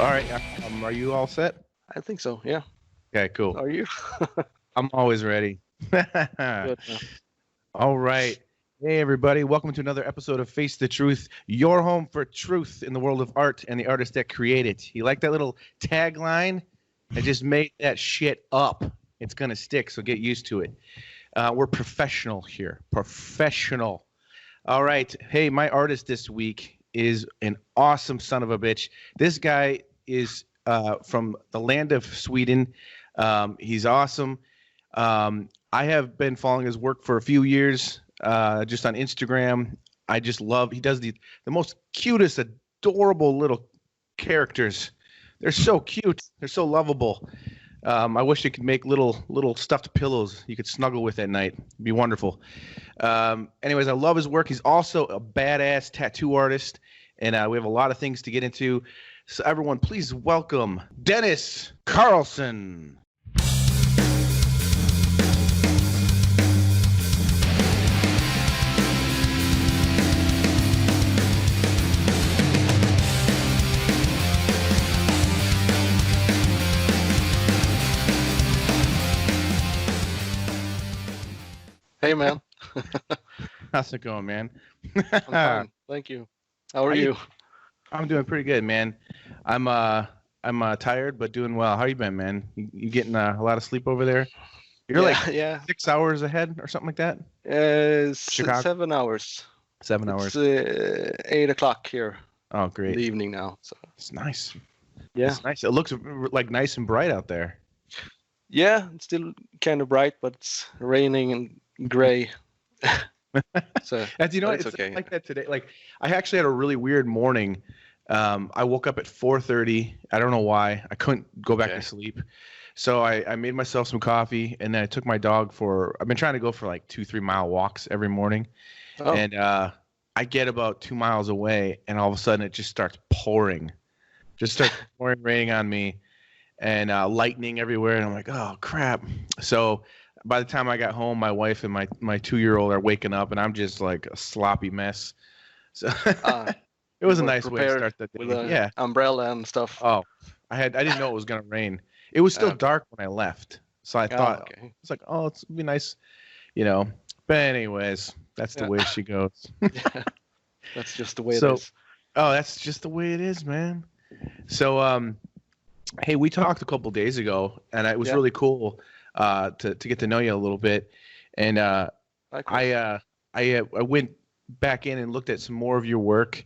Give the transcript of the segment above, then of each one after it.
All right. Are you all set? I think so, yeah. Okay, cool. Are you? I'm always ready. Good. All right. Hey, everybody. Welcome to another episode of Face the Truth, your home for truth in the world of art and the artists that create it. You like that little tagline? I just made that shit up. It's going to stick, so get used to it. We're professional here. Professional. All right. Hey, my artist this week is an awesome son of a bitch. This guy is from the land of Sweden. He's awesome. I have been following his work for a few years, just on Instagram. I just love, he does the most cutest, adorable little characters. They're so cute. They're so lovable. I wish they could make little stuffed pillows you could snuggle with at night. It'd be wonderful. Anyways, I love his work. He's also a badass tattoo artist, and we have a lot of things to get into. So everyone, please welcome Dennis Carlsson. Hey, man. How's it going, man? I'm fine. Thank you. How are you? I'm doing pretty good, man. I'm tired, but doing well. How you been, man? You getting a lot of sleep over there? You're like 6 hours ahead or something like that? 7 hours. 7 hours. It's 8 o'clock here. Oh, great. In the evening now. So. It's nice. Yeah. It's nice. It looks like nice and bright out there. Yeah, it's still kind of bright, but it's raining and gray. So you know, it's okay. Like that today. Like I actually had a really weird morning. I woke up at 4:30. I don't know why. I couldn't go back to sleep. So I made myself some coffee, and then I took my dog for, I've been trying to go for like 2-3 mile walks every morning. Oh. And I get about 2 miles away, and all of a sudden it just starts pouring. Just starts raining on me, and lightning everywhere. And I'm like, oh, crap. So by the time I got home, my wife and my 2-year-old are waking up, and I'm just like a sloppy mess. So it was a nice way to start the day. With an umbrella and stuff. Oh, I didn't know it was gonna rain. It was still dark when I left, so I thought it's like, oh, it'd be nice, you know. But anyways, that's the way she goes. Yeah. That's just the way it is. Oh, that's just the way it is, man. So, hey, we talked a couple days ago, and it was really cool to get to know you a little bit. And I went back in and looked at some more of your work.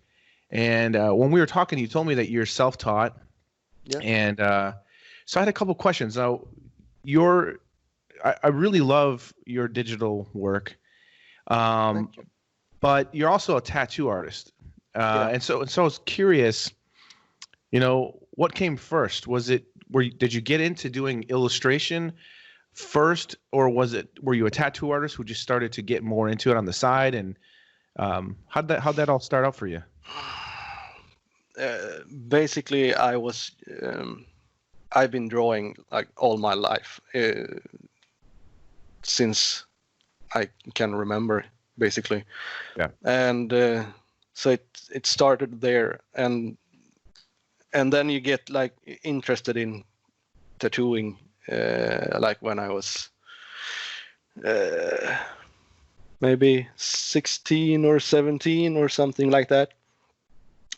And when we were talking, you told me that you're self-taught. Yeah. And so I had a couple questions. Now, I really love your digital work, but you're also a tattoo artist. And so I was curious, you know, what came first? Did you get into doing illustration first, or were you a tattoo artist who just started to get more into it on the side? And how'd that all start out for you? Basically, I've been drawing like all my life, since I can remember, basically. Yeah. And so it started there, and then you get like interested in tattooing, like when I was maybe 16 or 17 or something like that.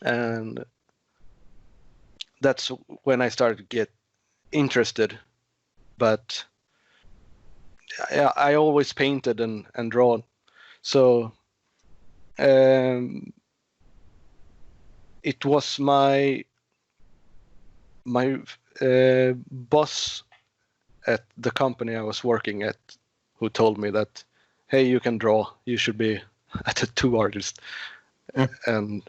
And that's when I started to get interested. But I always painted and drawn. So it was my boss at the company I was working at who told me that, hey, you can draw, you should be a tattoo artist. And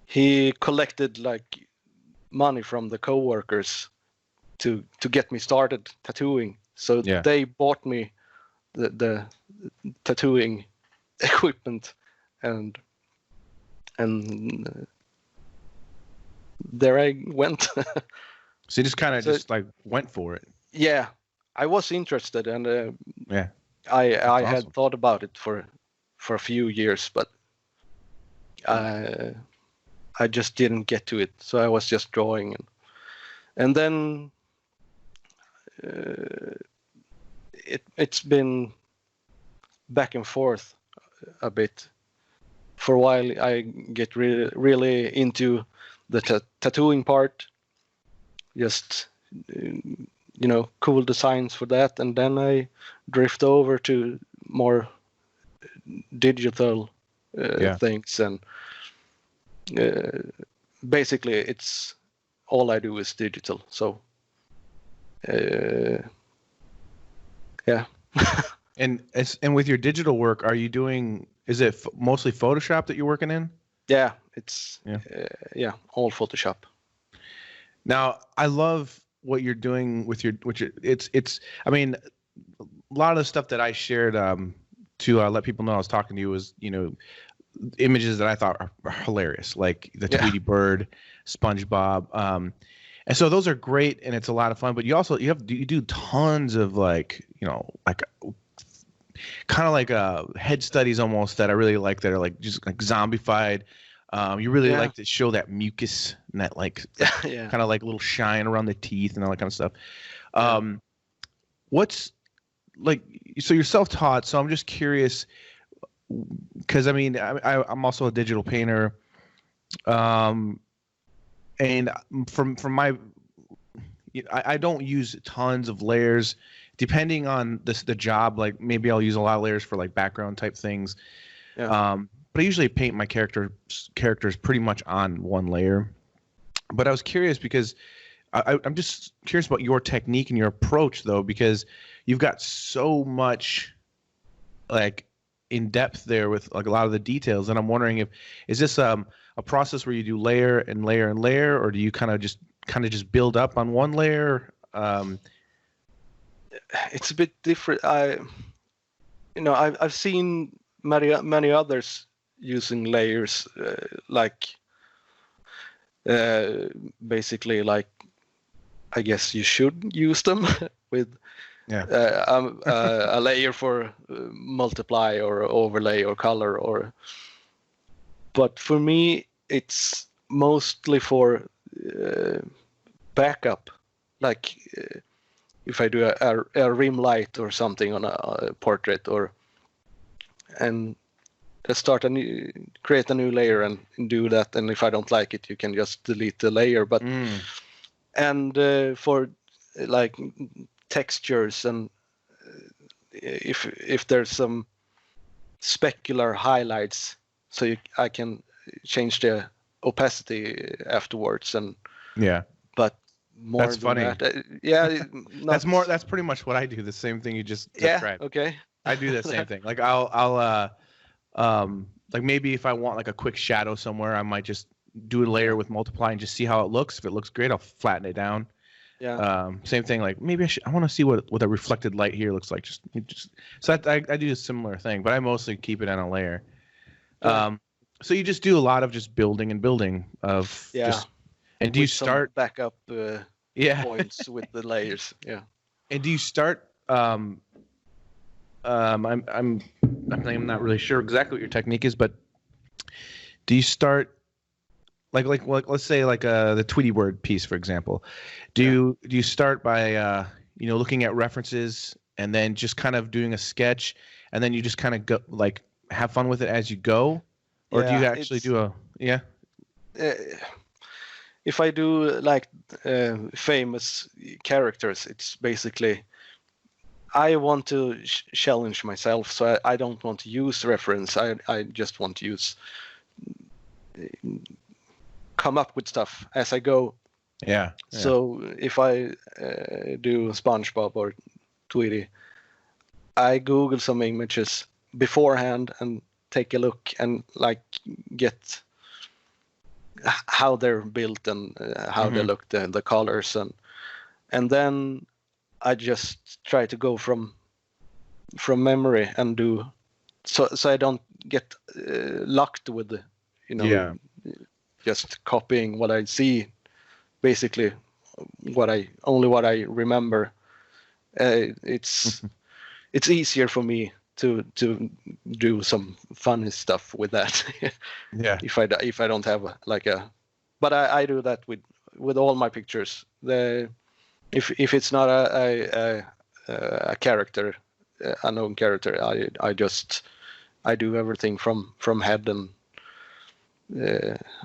he collected like money from the coworkers to get me started tattooing. So they bought me the tattooing equipment, and there I went. So you just kind of just like went for it. Yeah, I was interested, and I awesome. Had thought about it for a few years, but I just didn't get to it. So I was just drawing, and then it's been back and forth a bit. For a while, I get really into the tattooing part, just cool designs for that, and then I drift over to more digital things, and basically it's all I do is digital. So yeah. And with your digital work, are you doing? Is it mostly Photoshop that you're working in? Yeah, it's all Photoshop. Now, I love what you're doing with your it's. I mean, a lot of the stuff that I shared to let people know I was talking to you was images that I thought are hilarious, like the Tweety Bird, SpongeBob, and so those are great and it's a lot of fun. But you do tons of kind of like head studies almost that I really like, that are like just like zombified. You really like to show that mucus and that kind of like little shine around the teeth and all that kind of stuff. What's like, so you're self-taught, so I'm just curious, because I mean I'm also a digital painter, and from my, I don't use tons of layers. Depending on the job, like maybe I'll use a lot of layers for like background type things. But I usually paint my characters pretty much on one layer. But I was curious because I'm just curious about your technique and your approach, though, because you've got so much like in depth there with like a lot of the details, and I'm wondering is this a process where you do layer and layer and layer, or do you kind of just build up on one layer? It's a bit different. I've seen many others using layers, basically, like, I guess you should use them with a layer for multiply or overlay or color, but for me it's mostly for backup, like if I do a rim light or something on a portrait, and create a new layer and do that. And if I don't like it, you can just delete the layer. But and for like textures, and if there's some specular highlights, so I can change the opacity afterwards. And but more that's funny. That's pretty much what I do. The same thing you just described. Okay. I do the same thing. Like I'll like maybe if I want like a quick shadow somewhere, I might just do a layer with multiply and just see how it looks. If it looks great, I'll flatten it down. Same thing. Like maybe I want to see what a reflected light here looks like. Just so I do a similar thing, but I mostly keep it on a layer. So you just do a lot of just building and building of and do you start backup points with the layers? And do you start I'm not really sure exactly what your technique is, but do you start like let's say like the Tweety Bird piece, for example? Do you start by looking at references and then just kind of doing a sketch, and then you just kind of go like have fun with it as you go, or do you actually do if I do like famous characters, it's basically I want to challenge myself, so I don't want to use reference. I just want to come up with stuff as I go. So if I do SpongeBob or Tweety, I Google some images beforehand and take a look and like get how they're built and how they look, the colors, and then I just try to go from memory and do so I don't get locked with just copying what I see, basically what I remember. It's easier for me to do some funny stuff with that. Yeah. If I don't have but I do that with all my pictures. If it's not a character, a known character, I do everything from head and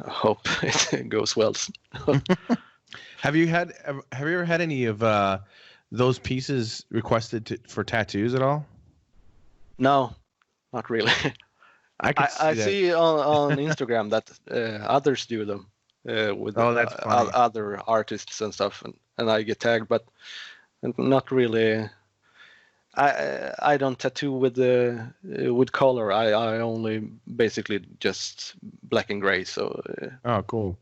hope it goes well. Have you ever had any of those pieces requested for tattoos at all? No, not really. I see on Instagram that others do them with that's funny. other artists and stuff, and I get tagged, but not really. I don't tattoo with color. I only basically just black and gray. So oh, cool.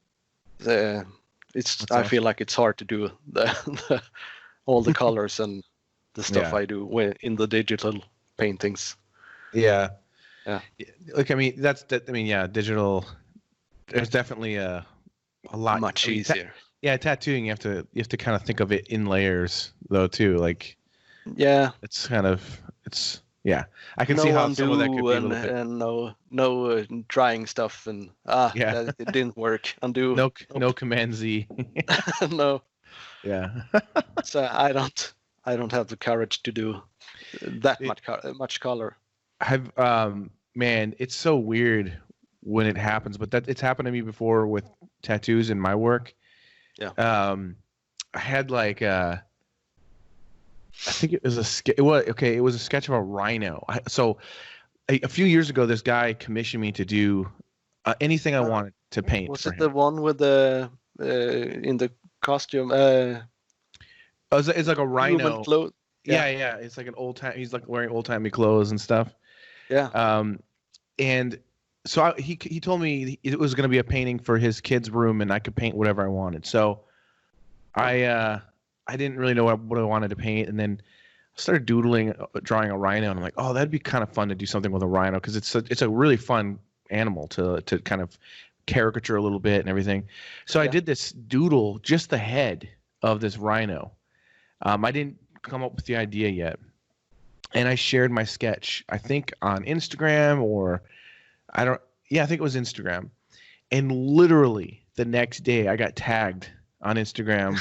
I feel like it's hard to do all the colors and the stuff I do in the digital paintings. Yeah. Yeah. Like, I mean, digital. There's definitely a lot much easier. Tattooing, you have to kind of think of it in layers though too. Like, yeah, I can see how some of that could be a little bit. And no trying stuff and that, it didn't work. Undo. No Command Z. No. Yeah. So I don't have the courage to do that much color. Man, it's so weird when it happens, but it's happened to me before with tattoos in my work. Yeah. I had like I think it was a sketch of a rhino. So a few years ago, this guy commissioned me to do anything I wanted to paint. Was it the one with the in the costume? It's like a rhino. Yeah, it's like an old time. He's like wearing old timey clothes and stuff. Yeah. And so he told me it was going to be a painting for his kid's room, and I could paint whatever I wanted. So I didn't really know what I wanted to paint, and then I started drawing a rhino, and I'm like, oh, that'd be kind of fun to do something with a rhino because it's a really fun animal to kind of caricature a little bit and everything. So I did this doodle, just the head of this rhino. I didn't come up with the idea yet, and I shared my sketch, I think on Instagram I think it was Instagram, and literally the next day I got tagged on Instagram.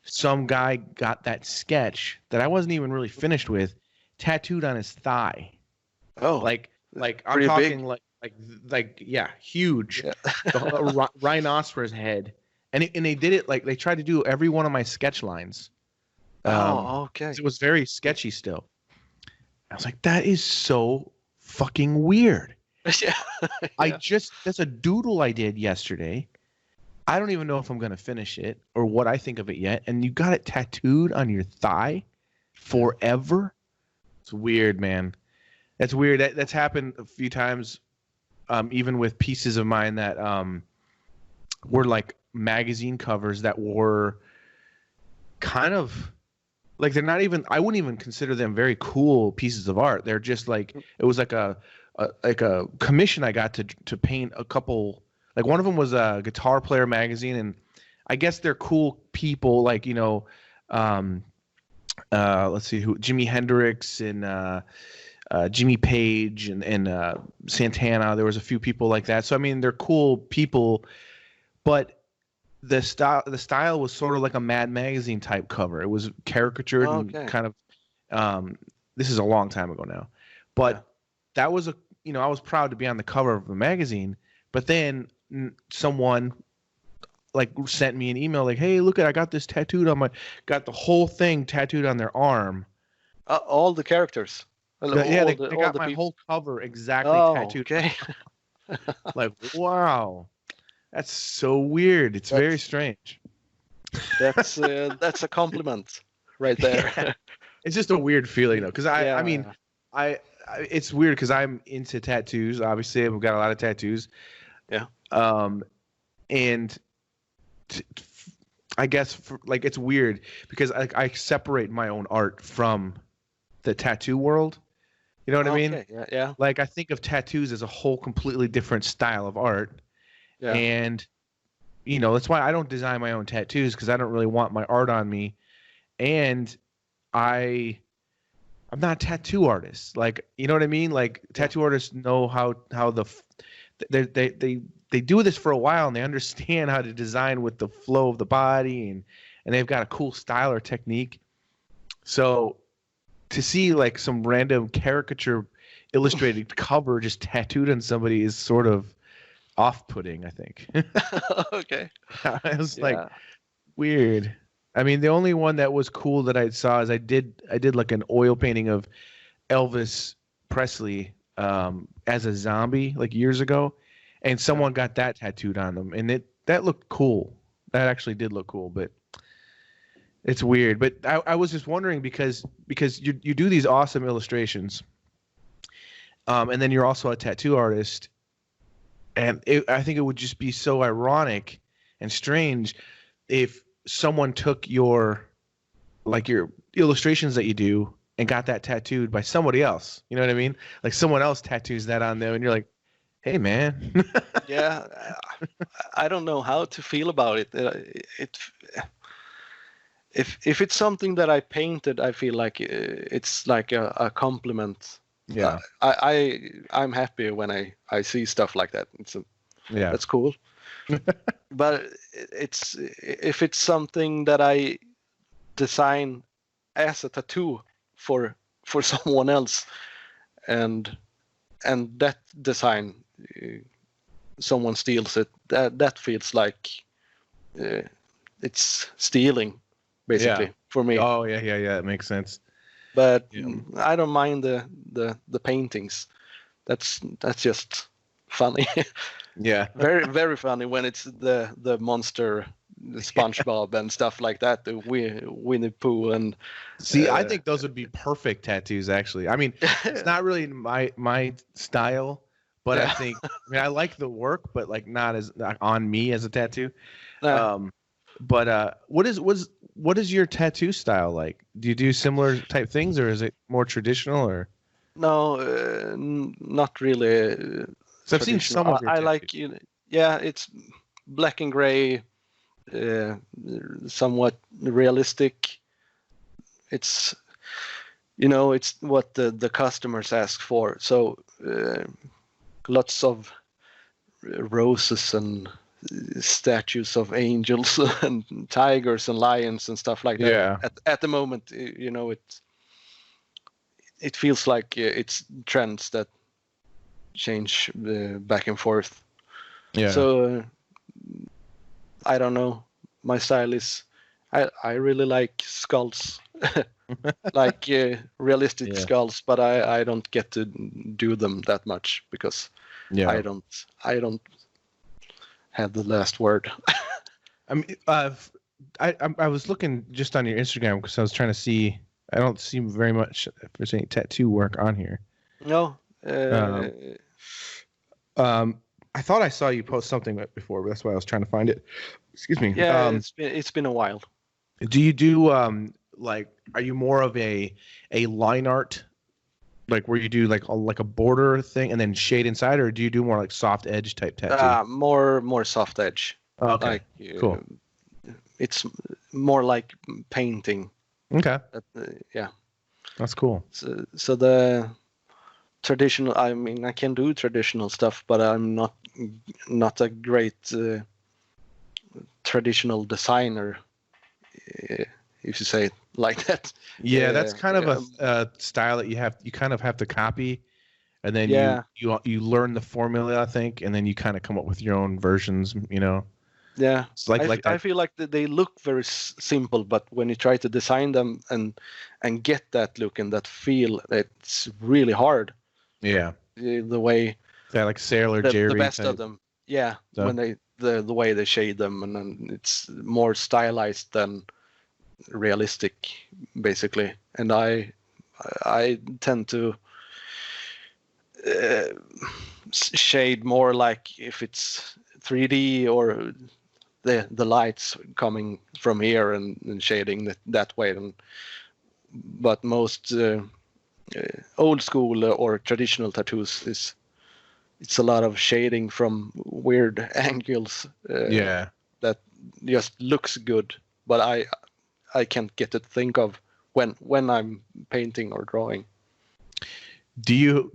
Some guy got that sketch that I wasn't even really finished with tattooed on his thigh. Oh, like I'm talking big. Huge, the rhinoceros head, and they did it like they tried to do every one of my sketch lines. Okay. It was very sketchy still. I was like, that is so fucking weird. Yeah. That's a doodle I did yesterday. I don't even know if I'm going to finish it or what I think of it yet. And you got it tattooed on your thigh forever. It's weird, man. That's weird. That's happened a few times, even with pieces of mine that were like magazine covers that were kind of like, they're not even, I wouldn't even consider them very cool pieces of art. They're just like, it was like a commission I got to paint a couple. Like, one of them was a Guitar Player magazine, and I guess they're cool people, like, let's see who, Jimi Hendrix and Jimmy Page and Santana. There was a few people like that. So I mean, they're cool people, but the style was sort of like a Mad Magazine type cover. It was caricatured and kind of. This is a long time ago now, but that was I was proud to be on the cover of the magazine. But then someone like sent me an email like, hey, look, I got this tattooed on got the whole thing tattooed on their arm. All the characters. They got my whole cover exactly tattooed. Okay. Like, wow, that's so weird. It's very strange. That's a compliment right there. Yeah. It's just a weird feeling though, because I mean, it's weird because I'm into tattoos. Obviously, I've got a lot of tattoos. Yeah. And I guess it's weird because I separate my own art from the tattoo world. You know what I mean? Yeah. Like, I think of tattoos as a whole completely different style of art. Yeah. And that's why I don't design my own tattoos, because I don't really want my art on me. And I I'm not a tattoo artist. Like, you know what I mean? Like tattoo artists know how they do this for a while, and they understand how to design with the flow of the body, and they've got a cool style or technique. So to see like some random caricature illustrated cover just tattooed on somebody is sort of off-putting, I think. Okay. It was like weird. I mean, the only one that was cool that I saw is I did like an oil painting of Elvis Presley as a zombie like years ago, and someone got that tattooed on them, and that looked cool. That actually did look cool, but it's weird. But I was just wondering because you do these awesome illustrations, and then you're also a tattoo artist, and I think it would just be so ironic and strange if someone took your illustrations that you do and got that tattooed by somebody else. You know what I mean? Like someone else tattoos that on them, and you're like, "Hey, man." Yeah, I don't know how to feel about it. If it's something that I painted, I feel like it's like a compliment. Yeah. I'm happy when I see stuff like that. Yeah. That's cool. But if it's something that I design as a tattoo for someone else, and that design someone steals it, that feels like it's stealing, basically, for me. Oh yeah, it makes sense. But I don't mind the paintings. That's just funny. Yeah. Very, very funny when it's the monster, the SpongeBob and stuff like that. The Winnie Pooh and. See, I think those would be perfect tattoos. Actually, I mean, it's not really my style, but I mean, I like the work, but like not on me as a tattoo. But what is your tattoo style like? Do you do similar type things, or is it more traditional? Or no, not really. So I've seen some of your I like, it's black and gray, somewhat realistic. It's, it's what the customers ask for. So lots of roses and statues of angels and tigers and lions and stuff like that. Yeah. At the moment, it feels like it's trends that change back and forth. Yeah. So I don't know. My style is I really like skulls, like realistic skulls, but I don't get to do them that much because I don't have the last word. I mean, I was looking just on your Instagram because I was trying to see. I don't see very much if there's any tattoo work on here. No. I thought I saw you post something before, but that's why I was trying to find it. Excuse me. Yeah, it's been a while. Do you do like? Are you more of a line art, like where you do like a border thing and then shade inside, or do you do more like soft edge type tattoo? More soft edge. Okay. Cool. It's more like painting. Okay. Yeah. That's cool. So the traditional, I mean, I can do traditional stuff, but I'm not a great traditional designer, if you say it like that. Yeah, that's kind of a style that you kind of have to copy, and then you learn the formula, I think, and then you kind of come up with your own versions, Yeah, it's like I feel like they look very simple, but when you try to design them and get that look and that feel, it's really hard. Yeah, the way. Yeah, like Sailor Jerry. The best type. of them. Yeah, So. when the way they shade them, and then it's more stylized than realistic, basically. And I tend to shade more like if it's 3D or the lights coming from here and shading that way. But most old school or traditional tattoos it's a lot of shading from weird angles. That just looks good, but I can't get to think of when I'm painting or drawing. Do you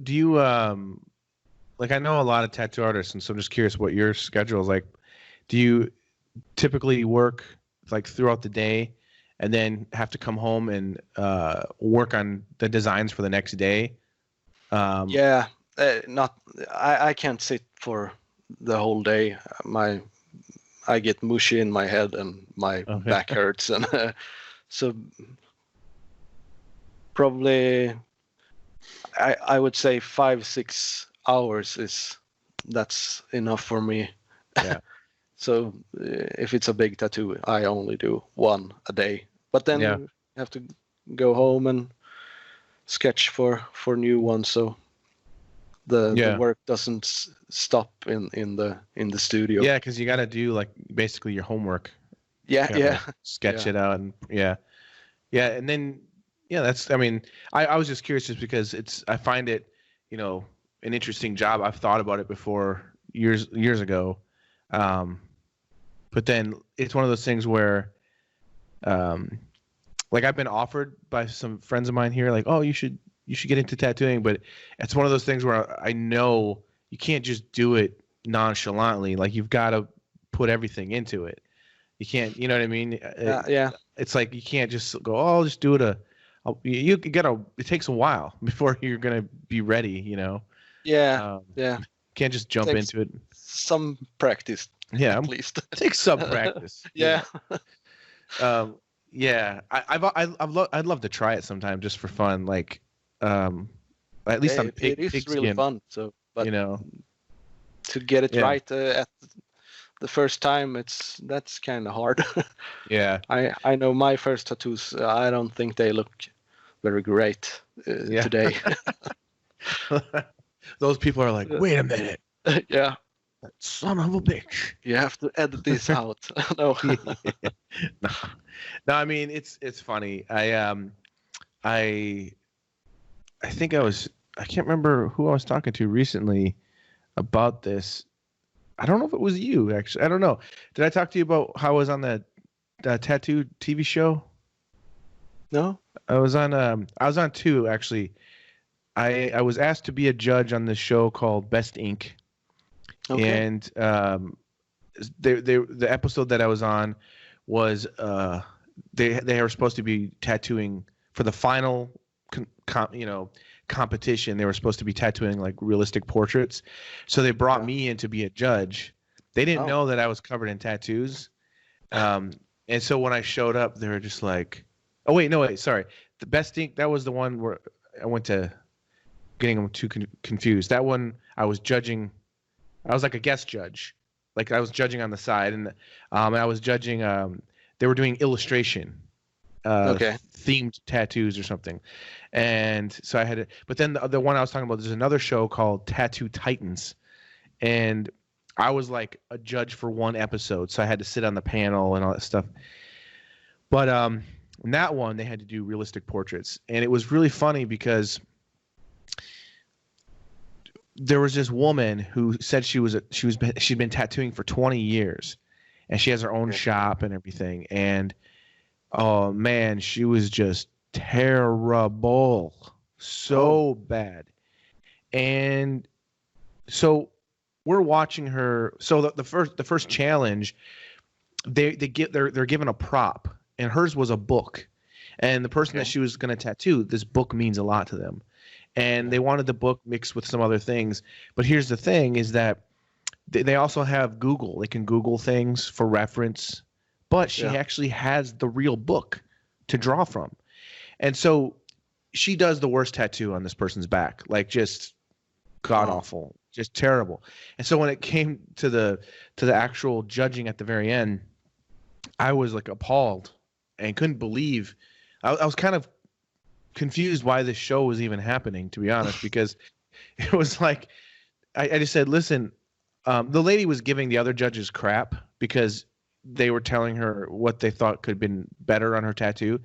like, I know a lot of tattoo artists, and so I'm just curious what your schedule is like. Do you typically work like throughout the day and then have to come home and work on the designs for the next day? Yeah, I can't sit for the whole day. I get mushy in my head and my back hurts, and so probably I would say 5-6 hours that's enough for me. Yeah. So if it's a big tattoo, I only do one a day. But then you have to go home and sketch for new ones, so the work doesn't stop in the studio. Yeah, because you got to do like basically your homework. Yeah. Sketch it out, and and then that's. I mean, I was just curious, just because I find it, an interesting job. I've thought about it before years ago, but then it's one of those things where, like, I've been offered by some friends of mine here, like, oh, you should get into tattooing, but it's one of those things where I know you can't just do it nonchalantly. Like, you've got to put everything into it. You can't, you know what I mean? It's like you can't just go, oh, I'll just do it. It takes a while before you're gonna be ready. Yeah. Can't just jump into it. Some practice. Yeah, at least it takes some practice. Yeah. I'd love to try it sometime just for fun. Like, at least on pig it is skin, really fun. So, but to get it right at the first time, that's kind of hard. Yeah. I know my first tattoos. I don't think they look very great today. Those people are like, wait a minute. Yeah. That son of a bitch. You have to edit this out. No. No, I mean, it's funny. I think I can't remember who I was talking to recently about this. I don't know if it was you, actually. I don't know. Did I talk to you about how I was on the tattoo TV show? No. I was on two, actually. I was asked to be a judge on this show called Best Ink. Okay. And the episode that I was on was they were supposed to be tattooing for the final competition. They were supposed to be tattooing like realistic portraits, so they brought me in to be a judge. They didn't know that I was covered in tattoos, and so when I showed up, they were just like, "Oh wait, sorry, the Best Ink, that was the one where I went to." Getting them too confused. That one I was judging. I was like a guest judge, like I was judging on the side, and I was judging. They were doing illustration, themed tattoos or something, and so I had to. But then the one I was talking about, there's another show called Tattoo Titans, and I was like a judge for one episode, so I had to sit on the panel and all that stuff. But in that one, they had to do realistic portraits, and it was really funny because there was this woman who said she'd been tattooing for 20 years, and she has her own shop and everything. And oh man, she was just terrible, so bad. And so we're watching her. So the first challenge, they're given a prop, and hers was a book. And the person that she was going to tattoo, this book means a lot to them. And they wanted the book mixed with some other things. But here's the thing is that they also have Google. They can Google things for reference. But she actually has the real book to draw from. And so she does the worst tattoo on this person's back. Like, just god-awful. Just terrible. And so when it came to the actual judging at the very end, I was like appalled and couldn't believe. I was kind of confused why this show was even happening, to be honest, because it was like I just said, listen, the lady was giving the other judges crap because they were telling her what they thought could have been better on her tattoo.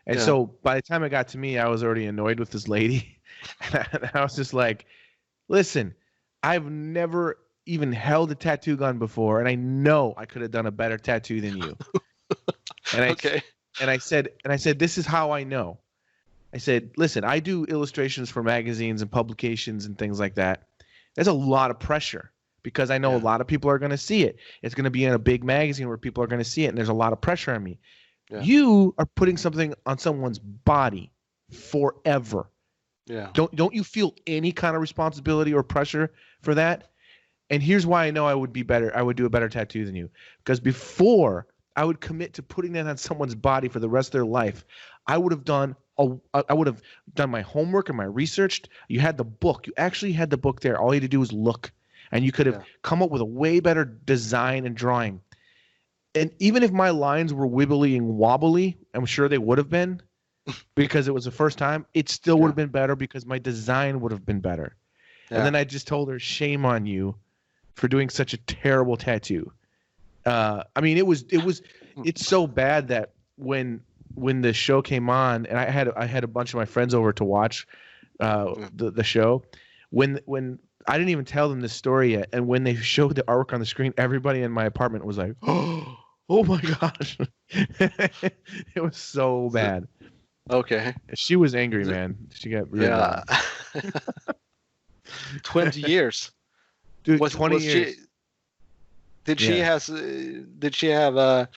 And so by the time it got to me, I was already annoyed with this lady. And I was just like, listen, I've never even held a tattoo gun before, and I know I could have done a better tattoo than you. And I said, this is how I know. I said, listen, I do illustrations for magazines and publications and things like that. There's a lot of pressure because I know a lot of people are going to see it. It's going to be in a big magazine where people are going to see it, and there's a lot of pressure on me. Yeah. You are putting something on someone's body forever. Yeah. Don't you feel any kind of responsibility or pressure for that? And here's why I know I would be better. I would do a better tattoo than you. Because before I would commit to putting that on someone's body for the rest of their life, I would have done my homework and my research. You had the book. You actually had the book there. All you had to do was look, and you could have come up with a way better design and drawing. And even if my lines were wibbly and wobbly, I'm sure they would have been, because it was the first time. It still would have been better because my design would have been better. Yeah. And then I just told her, "Shame on you for doing such a terrible tattoo." I mean, it's so bad that when the show came on, and I had a bunch of my friends over to watch the show, when I didn't even tell them this story yet, and when they showed the artwork on the screen, everybody in my apartment was like, "Oh my gosh!" It was so bad. Okay. She was angry, man. She got really mad. 20 years. Dude, 20 years. Did she have a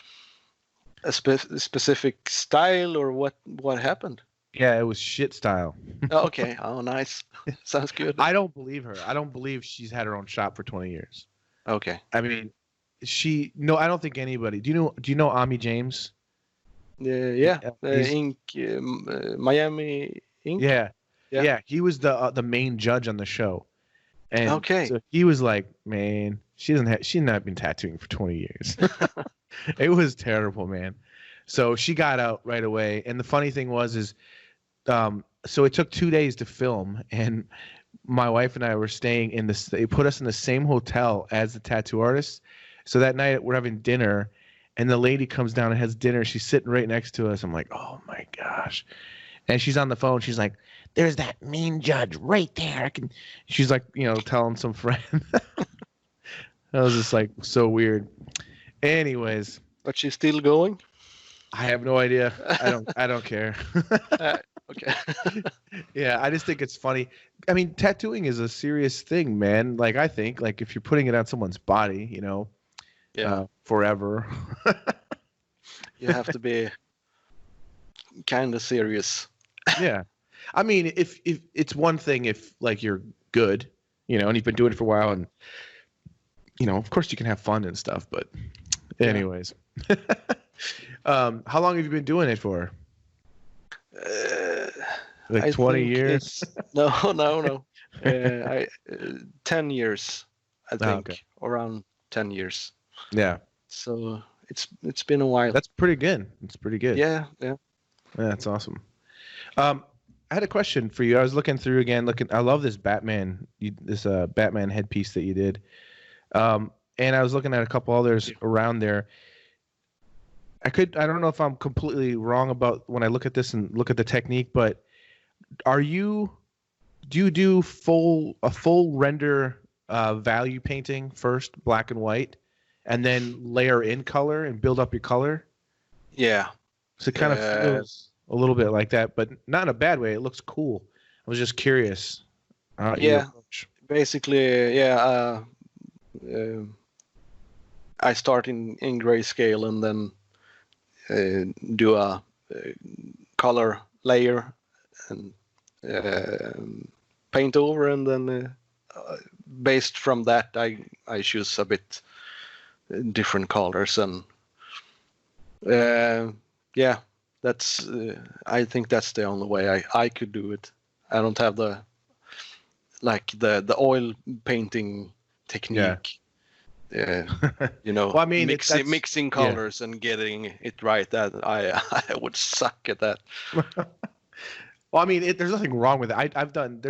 specific style, or what happened? Yeah, it was shit style. Okay. Oh, nice. Sounds good. I don't believe her. I don't believe she's had her own shop for 20 years. Okay. I mean, I don't think anybody. Do you know Ami James? Yeah. Ink, Miami Ink. Yeah. He was the main judge on the show. And so he was like, "Man, she's not been tattooing for 20 years." It was terrible, man. So she got out right away. And the funny thing was, so it took 2 days to film, and my wife and I were staying in this. They put us in the same hotel as the tattoo artist. So that night we're having dinner, and the lady comes down and has dinner. She's sitting right next to us. I'm like, "Oh my gosh!" And she's on the phone. She's like, "There's that mean judge right there." She's like, telling some friend. That was just like so weird. Anyways, but she's still going. I have no idea. I don't care. Okay. Yeah, I just think it's funny. I mean, tattooing is a serious thing, man. Like, I think, like, if you're putting it on someone's body, forever. You have to be kind of serious. Yeah. I mean, if it's one thing if, like, you're good, and you've been doing it for a while, and, of course you can have fun and stuff, but anyways. How long have you been doing it for? Like 20 years? No. 10 years, I think. Okay. Around 10 years. Yeah. So it's been a while. That's pretty good. Yeah. That's awesome. I had a question for you. I was looking through again. I love this Batman. This Batman headpiece that you did. And I was looking at a couple others around there. I don't know if I'm completely wrong about when I look at this and look at the technique, but do you do a full render value painting first, black and white, and then layer in color and build up your color? Yeah. So it kind of feels a little bit like that, but not in a bad way. It looks cool. I was just curious. Basically, I start in grayscale and then do a color layer and paint over, and then based from that I choose a bit different colors, and that's I think that's the only way I could do it. I don't have the oil painting technique. Well, I mean, mixing colors and getting it right. That I would suck at that. Well, I mean, there's nothing wrong with it. I've done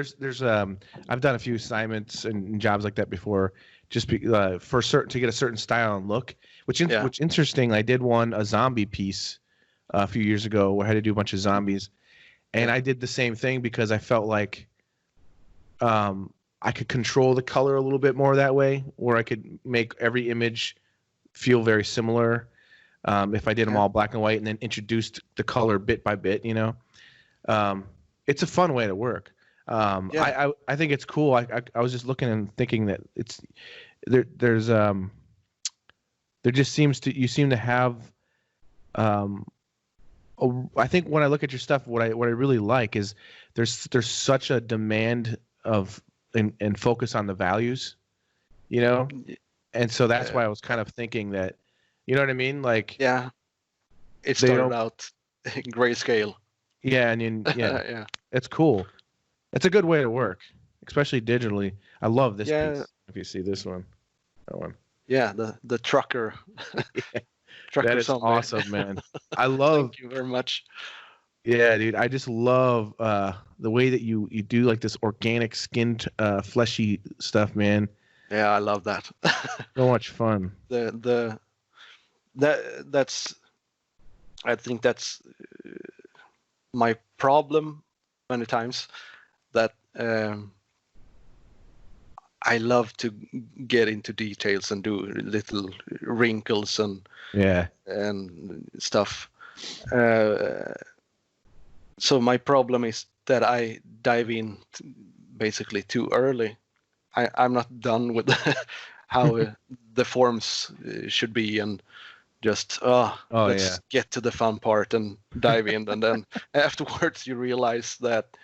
I've done a few assignments and jobs like that before, just to get a certain style and look. Which interesting. I did a zombie piece a few years ago where I had to do a bunch of zombies, and I did the same thing because I felt like I could control the color a little bit more that way, where I could make every image feel very similar. If I did them all black and white and then introduced the color bit by bit, it's a fun way to work. I think it's cool. I was just looking and thinking that it's there's there just seems to you seem to have I think when I look at your stuff, what I really like is there's such a demand of and focus on the values, you know, and so that's why I was kind of thinking that, you know what I mean, like it started out grayscale. Yeah, and yeah, it's cool. It's a good way to work, especially digitally. I love this piece. If you see this one, that one. Yeah, the trucker. Trucker that is somewhere. Awesome, man. I love. Thank you very much. Yeah, dude. I just love the way that you do like this organic skinned, fleshy stuff, man. Yeah, I love that. So much fun. That's I think that's my problem many times, that I love to get into details and do little wrinkles and stuff. So my problem is that I dive in basically too early. I'm not done with how the forms should be, and just let's get to the fun part and dive in, and then afterwards you realize that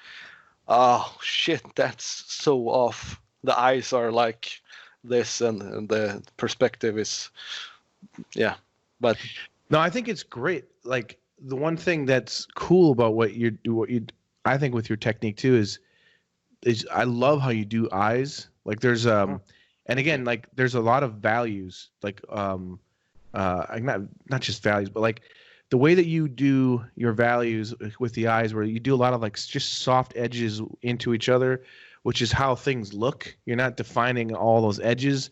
shit, that's so off. The eyes are like this, and the perspective is but no, I think it's great. Like, the one thing that's cool about what you I think with your technique too is I love how you do eyes. Like, there's and again, like, there's a lot of values, like not just values, but like the way that you do your values with the eyes, where you do a lot of like just soft edges into each other, which is how things look. You're not defining all those edges,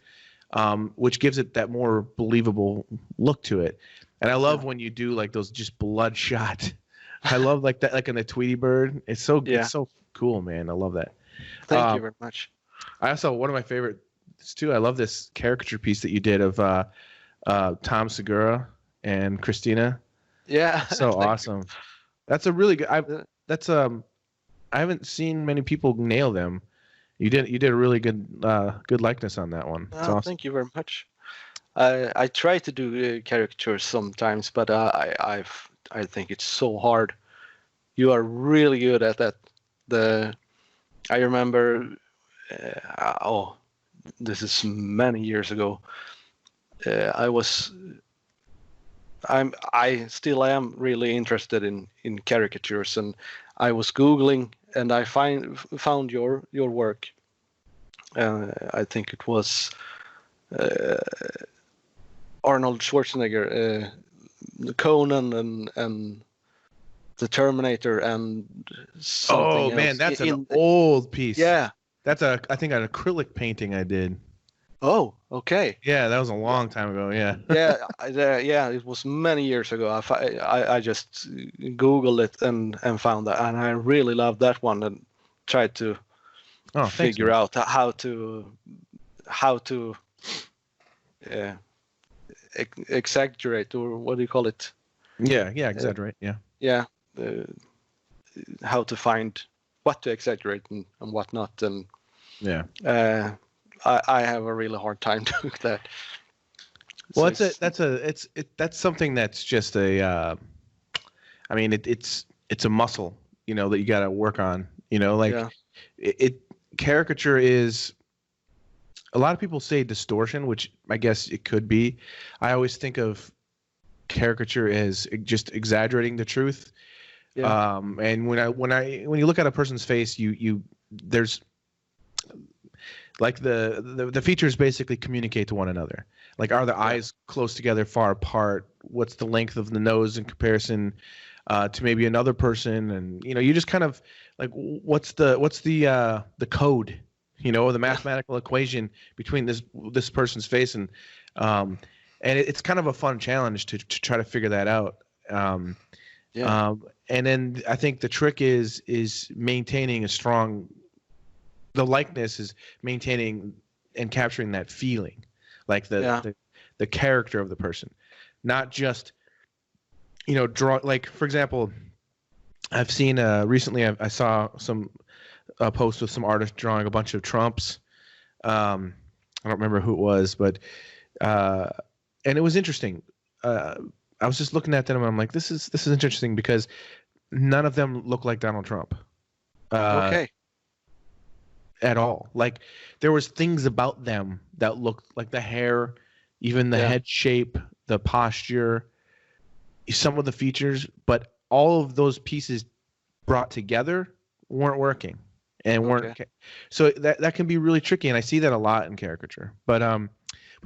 which gives it that more believable look to it. And I love when you do like those just bloodshot. I love like that, like in the Tweety Bird. It's so cool, man. I love that. Thank you very much. I also, one of my favorites too, I love this caricature piece that you did of Tom Segura and Christina. Yeah. So awesome. That's a really good. I haven't seen many people nail them. You did a really good likeness on that one. Awesome. Thank you very much. I try to do caricatures sometimes, but I think it's so hard. You are really good at that. I remember, this is many years ago. I still am really interested in caricatures, and I was Googling, and I found your work. I think it was Arnold Schwarzenegger, Conan, and the Terminator, and something else. Oh man, that's an old piece. Yeah, that's I think an acrylic painting I did. Oh, okay. Yeah, that was a long time ago. Yeah. yeah, it was many years ago. I just Googled it and found that, and I really loved that one, and tried to figure out how to exaggerate, or what do you call it? Yeah, exaggerate. How to find what to exaggerate and what not, and I have a really hard time doing that. Well, that's something that's just a, I mean, it's a muscle, you know, that you got to work on, you know, like caricature is, a lot of people say distortion, which I guess it could be. I always think of caricature as just exaggerating the truth. Yeah. And when you look at a person's face, there's like the features basically communicate to one another. Like, are the eyes close together, far apart? What's the length of the nose in comparison to maybe another person? And you know, you just kind of like, what's the code, you know, the mathematical equation between this person's face and it's kind of a fun challenge to try to figure that out. And then I think the trick is maintaining the likeness is maintaining and capturing that feeling, like the character of the person, not just, you know, draw. Like, for example, I've seen recently. I saw some post with some artist drawing a bunch of Trumps. I don't remember who it was, but and it was interesting. I was just looking at them and I'm like, this is interesting because none of them look like Donald Trump. Okay. At all. Like there was things about them that looked like the hair, even the head shape, the posture, some of the features, but all of those pieces brought together weren't working and weren't. So that can be really tricky, and I see that a lot in caricature. But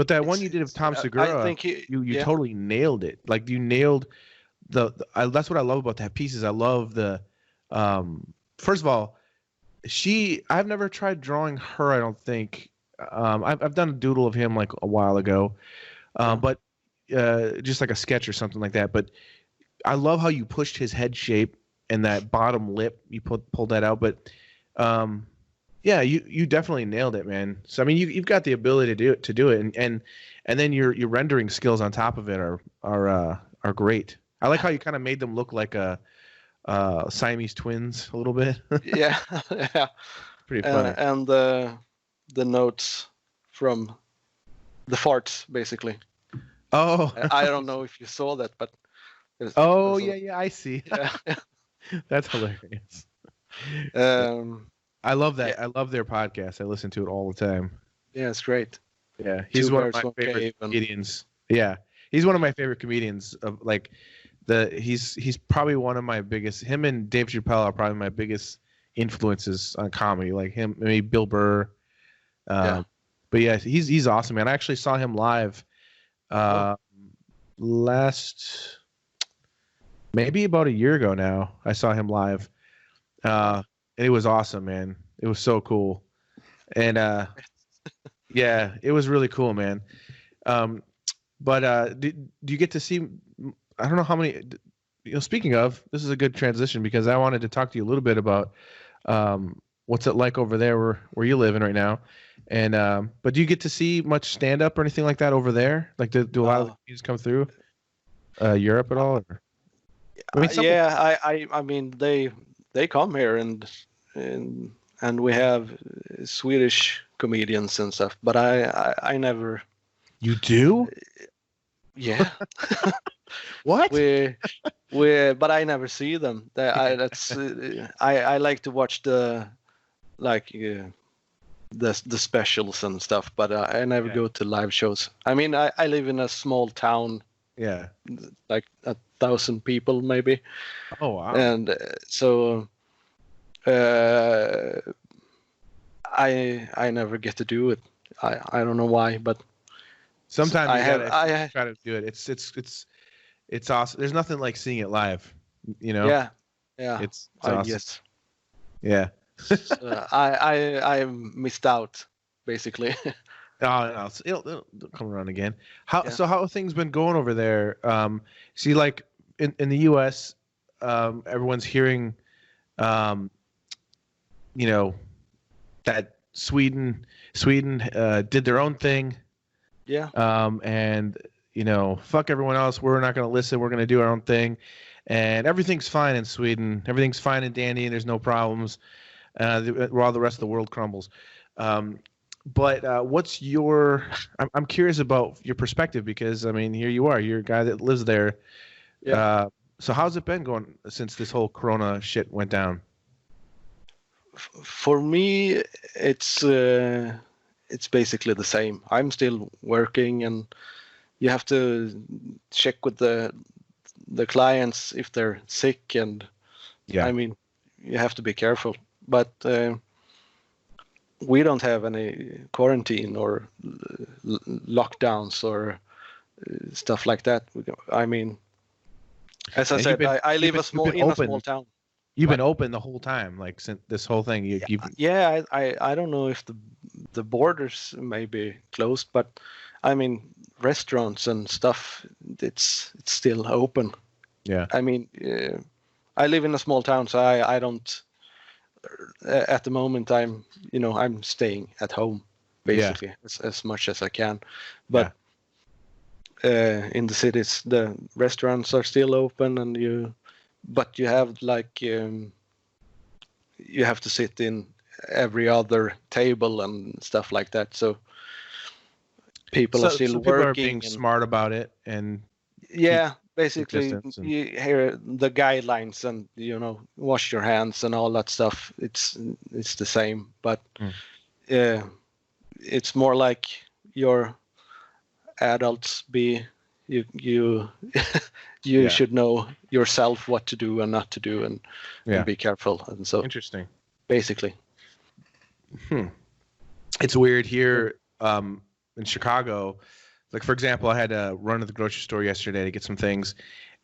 that one you did of Tom Segura, I think you totally nailed it. Like you nailed that's what I love about that piece. Is I love the first of all, I've never tried drawing her. I don't think. I've done a doodle of him like a while ago, but just like a sketch or something like that. But I love how you pushed his head shape and that bottom lip. You pulled that out, but yeah, you definitely nailed it, man. So I mean, you've got the ability to do it, and then your rendering skills on top of it are great. I like how you kind of made them look like a Siamese twins a little bit. Yeah. Pretty funny. And the notes from the farts, basically. Oh. I don't know if you saw that, but. Yeah, I see. Yeah. That's hilarious. I love that. Yeah. I love their podcast. I listen to it all the time. Yeah, it's great. Yeah, he's one of my favorite comedians. Yeah, he's one of my favorite comedians. Of like he's probably one of my biggest. Him and Dave Chappelle are probably my biggest influences on comedy. Like him, maybe Bill Burr. But yeah, he's awesome, man. I actually saw him live last maybe about a year ago now. I saw him live. It was awesome, man. It was so cool. And yeah, it was really cool, man. But do you get to see, I don't know how many, speaking of, this is a good transition because I wanted to talk to you a little bit about what's it like over there where you're living right now. And but do you get to see much stand up or anything like that over there? Like do a lot of the comedians come through Europe at all? Or? I mean, I mean they come here and we have Swedish comedians and stuff, but I never. You do? Yeah. What? But I never see them. I like to watch the specials and stuff, but I never go to live shows. I mean, I live in a small town. Yeah. Like 1,000 people maybe. Oh wow. And so I never get to do it. I don't know why, but sometimes I try to do it. It's awesome. There's nothing like seeing it live, Yeah. It's awesome. Yes. Yeah. I missed out basically. No, it'll come around again. So how have things been going over there? See, like in the U.S., everyone's hearing, that Sweden did their own thing. Yeah. And fuck everyone else. We're not going to listen. We're going to do our own thing, and everything's fine in Sweden. Everything's fine and dandy, and there's no problems. While the rest of the world crumbles. But what's I'm curious about your perspective because I mean, here you are. You're a guy that lives there. Yeah. So how's it been going since this whole Corona shit went down? For me, it's basically the same. I'm still working, and you have to check with the clients if they're sick, and I mean, you have to be careful. But we don't have any quarantine or lockdowns or stuff like that. I mean, as I said, I live in a small town. You've been open the whole time, like since this whole thing. I don't know if the borders may be closed, but I mean, restaurants and stuff, it's still open. Yeah. I mean, I live in a small town, so I don't. At the moment, I'm staying at home basically as much as I can, but in the cities, the restaurants are still open, and you but you have like you have to sit in every other table and stuff like that. So people are still people are working being smart about it and keep basically distance and, you hear the guidelines and wash your hands and all that stuff. It's the same, but it's more like your adults be you you should know yourself what to do and not to do and be careful. And so interesting. Basically. It's weird here in Chicago. Like, for example, I had to run to the grocery store yesterday to get some things.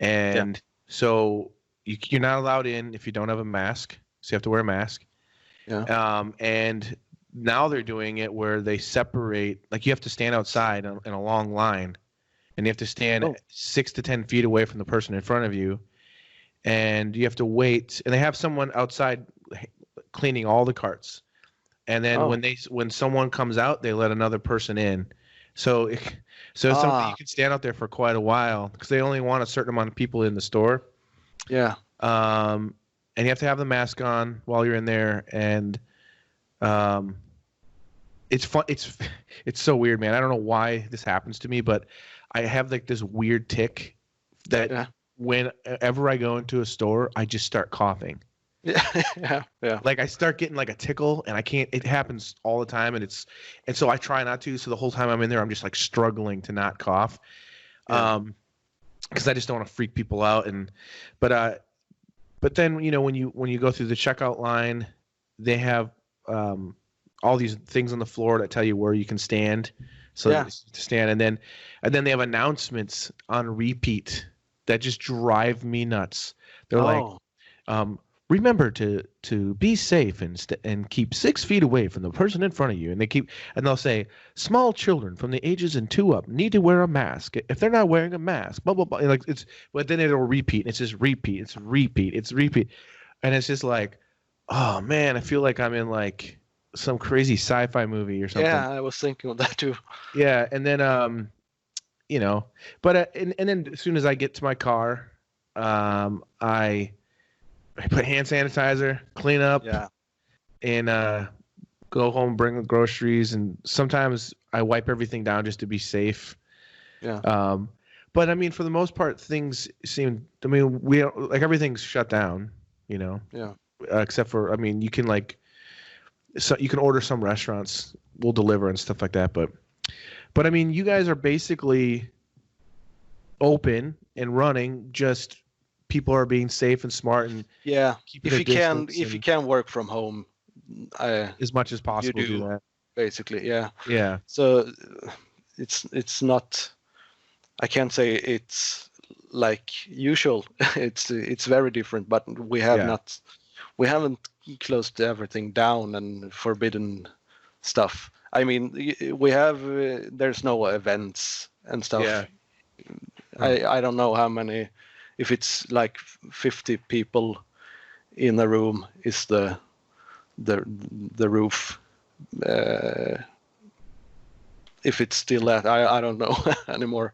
And so you're not allowed in if you don't have a mask. So you have to wear a mask. Yeah. And now they're doing it where they separate, like you have to stand outside in a long line. And you have to stand 6 to 10 feet away from the person in front of you. And you have to wait. And they have someone outside cleaning all the carts. And then when someone comes out, they let another person in. So it's something you can stand out there for quite a while because they only want a certain amount of people in the store. Yeah. And you have to have the mask on while you're in there. And it's fun. It's so weird, man. I don't know why this happens to me, but I have like this weird tick that whenever I go into a store, I just start coughing. Yeah. Like I start getting like a tickle and I can't, it happens all the time. And so I try not to. So the whole time I'm in there, I'm just like struggling to not cough. Cause I just don't want to freak people out. But then, when you go through the checkout line, they have, all these things on the floor that tell you where you can stand. So to stand. And then they have announcements on repeat that just drive me nuts. They're like, remember to be safe and keep 6 feet away from the person in front of you. And they'll say, small children from the ages and 2 up need to wear a mask. If they're not wearing a mask, blah, blah, blah. But then it'll repeat. And it's just repeat. It's repeat. It's repeat. And it's just like, oh man, I feel like I'm in like some crazy sci-fi movie or something. Yeah, I was thinking of that too. Yeah. And then, but, and then as soon as I get to my car, I put hand sanitizer, clean up, and go home, bring the groceries, and sometimes I wipe everything down just to be safe. Yeah. But I mean, for the most part, things seem. I mean, we don't, like everything's shut down. Yeah. Except for, I mean, you can you can order some restaurants will deliver and stuff like that, but I mean, you guys are basically open and running. Just people are being safe and smart and if you can work from home as much as possible, do that basically. Yeah. So it's not, I can't say it's like usual. It's very different, but we haven't closed everything down and forbidden stuff. I mean, we have there's no events and stuff. Yeah. I don't know how many. If it's like 50 people in a room, is the roof? If it's still that, I don't know anymore.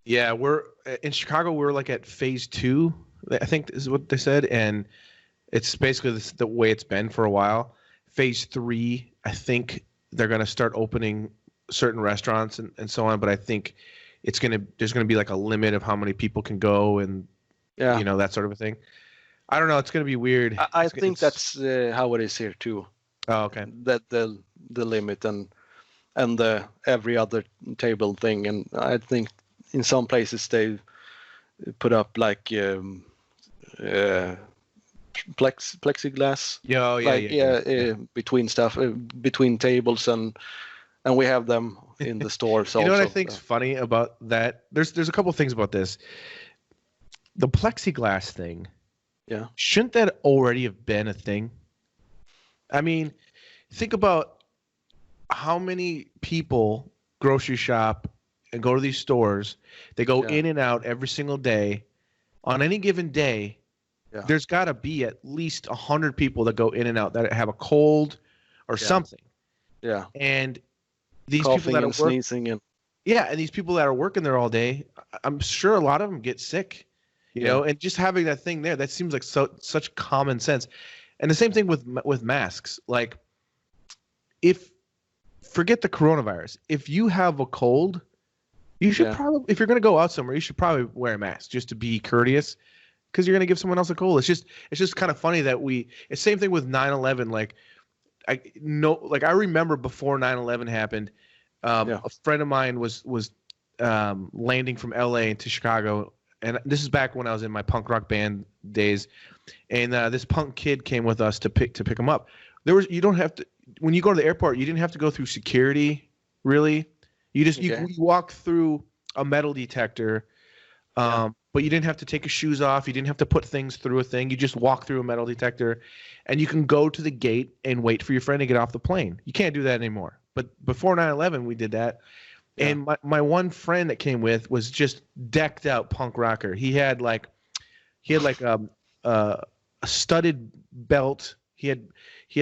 Yeah, we're in Chicago. We're like at phase 2, I think is what they said, and it's basically the way it's been for a while. Phase 3, I think they're going to start opening certain restaurants and so on, but I think there's gonna be like a limit of how many people can go and that sort of a thing. I don't know. It's gonna be weird. I think that's how it is here too. Oh, okay. That the limit and the every other table thing, and I think in some places they put up like plexiglass. Between stuff between tables and we have them in the stores also. You know what I think's funny about that? There's a couple things about this. The plexiglass thing. Yeah. Shouldn't that already have been a thing? I mean, think about how many people grocery shop and go to these stores. They go in and out every single day. On any given day, there's got to be at least 100 people that go in and out that have a cold or something. Yeah. And these coughing people that are sneezing and and these people that are working there all day, I'm sure a lot of them get sick. You know, and just having that thing there, that seems like such common sense. And the same thing with masks. Like, forget the coronavirus. If you have a cold, you should probably, if you're going to go out somewhere, you should probably wear a mask just to be courteous, because you're going to give someone else a cold. It's just kind of funny that it's same thing with 9/11. Like, I remember before 9/11 happened, a friend of mine was landing from LA into Chicago. And this is back when I was in my punk rock band days, and this punk kid came with us to pick him up. You don't have to, when you go to the airport, you didn't have to go through security, really. You just you walk through a metal detector, but you didn't have to take your shoes off. You didn't have to put things through a thing. You just walk through a metal detector, and you can go to the gate and wait for your friend to get off the plane. You can't do that anymore. But before 9/11, we did that. Yeah. And my one friend that came with was just decked out punk rocker. He had like a studded belt. He had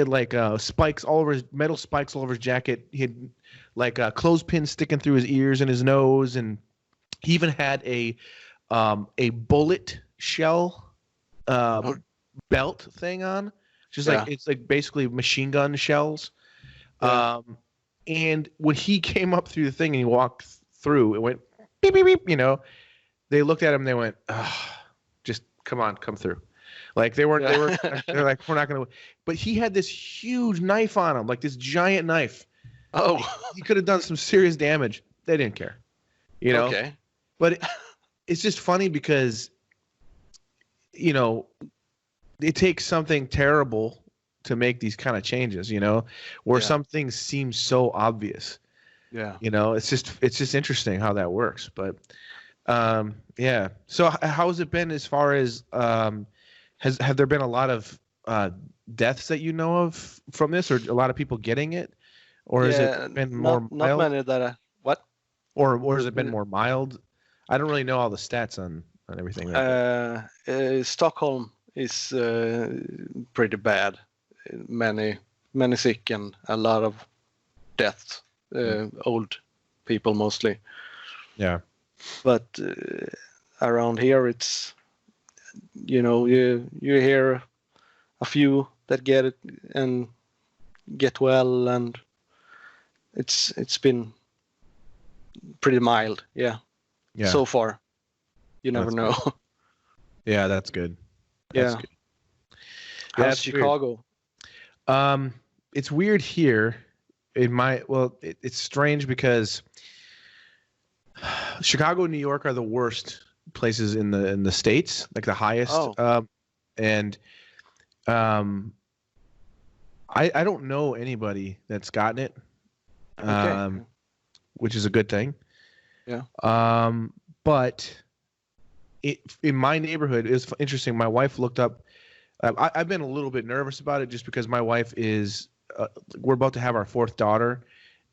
like spikes all over his metal spikes all over his jacket. He had like clothespins sticking through his ears and his nose, and he even had a bullet shell belt thing on. Just like it's like basically machine gun shells. Yeah. And when he came up through the thing and he walked through, it went beep, beep, beep, you know. They looked at him and they went, just come through. Like they're like, we're not going to. But he had this huge knife on him, like this giant knife. Oh. He could have done some serious damage. They didn't care, you know. Okay. But it's just funny because, you know, it takes something terrible to make these kind of changes, you know, where some things seem so obvious. Yeah. You know, it's just interesting how that works. But yeah. So how has it been as far as have there been a lot of deaths that you know of from this, or a lot of people getting it, or has it been more mild? Not many that what? Or has it been more mild? I don't really know all the stats on everything. Stockholm is pretty bad. Many sick and a lot of deaths. Old people mostly. Yeah. But around here, it's, you know, you hear a few that get it and get well, and it's been pretty mild. Yeah. So far, you never know. Good. Yeah, that's good. That's good. How's Chicago? Weird. It's weird here. It's strange because Chicago and New York are the worst places in the states, like the highest. And I don't know anybody that's gotten it, which is a good thing. Yeah. But in my neighborhood, it's interesting. My wife looked up. I've been a little bit nervous about it just because my wife is. We're about to have our fourth daughter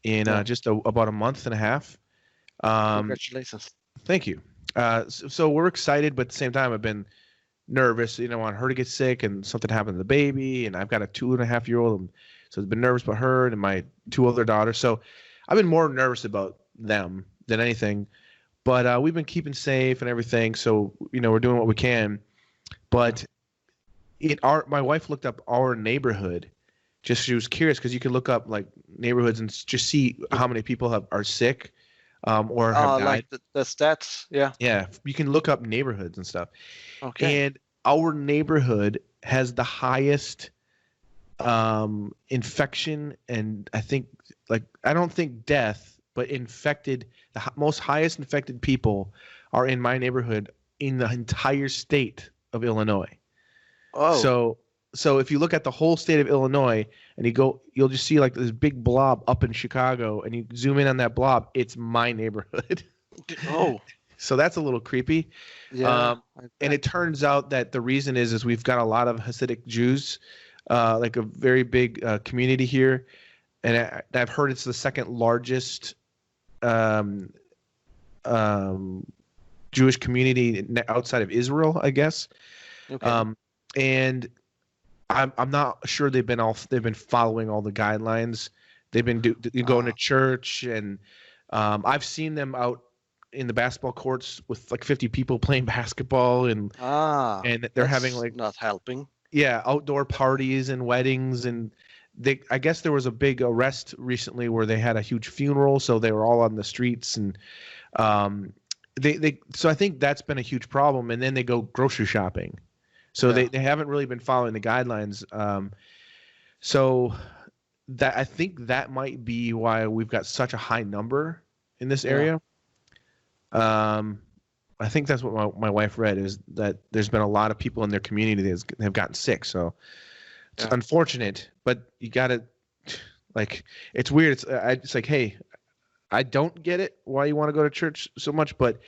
in just about a month and a half. Congratulations. Thank you. So we're excited, but at the same time, I've been nervous. You know, I want her to get sick and something happen to the baby, and I've got a 2.5-year-old, so I've been nervous about her and my 2 other daughters. So I've been more nervous about them than anything. But we've been keeping safe and everything, so you know we're doing what we can. But my wife looked up our neighborhood. She was curious because you can look up like neighborhoods and just see how many people are sick or have died. Like the stats, yeah. Yeah, you can look up neighborhoods and stuff. Okay. And our neighborhood has the highest infection, and I don't think death, but infected. The most highest infected people are in my neighborhood in the entire state of Illinois. Oh. So if you look at the whole state of Illinois and you'll just see like this big blob up in Chicago, and you zoom in on that blob, it's my neighborhood. Oh. So that's a little creepy. Yeah. And it turns out that the reason is we've got a lot of Hasidic Jews, like a very big community here. And I've heard it's the second largest Jewish community outside of Israel, I guess. Okay. And I'm not sure they've been following all the guidelines. They've been going to church, and I've seen them out in the basketball courts with like 50 people playing basketball, and they're having like not helping. Yeah, outdoor parties and weddings, and I guess there was a big arrest recently where they had a huge funeral, so they were all on the streets, and so I think that's been a huge problem. And then they go grocery shopping, so they haven't really been following the guidelines. So that I think that might be why we've got such a high number in this area. I think that's what my wife read, is that there's been a lot of people in their community that have gotten sick. So it's unfortunate, but you gotta, like, it's weird. It's like, hey, I don't get it why you want to go to church so much, but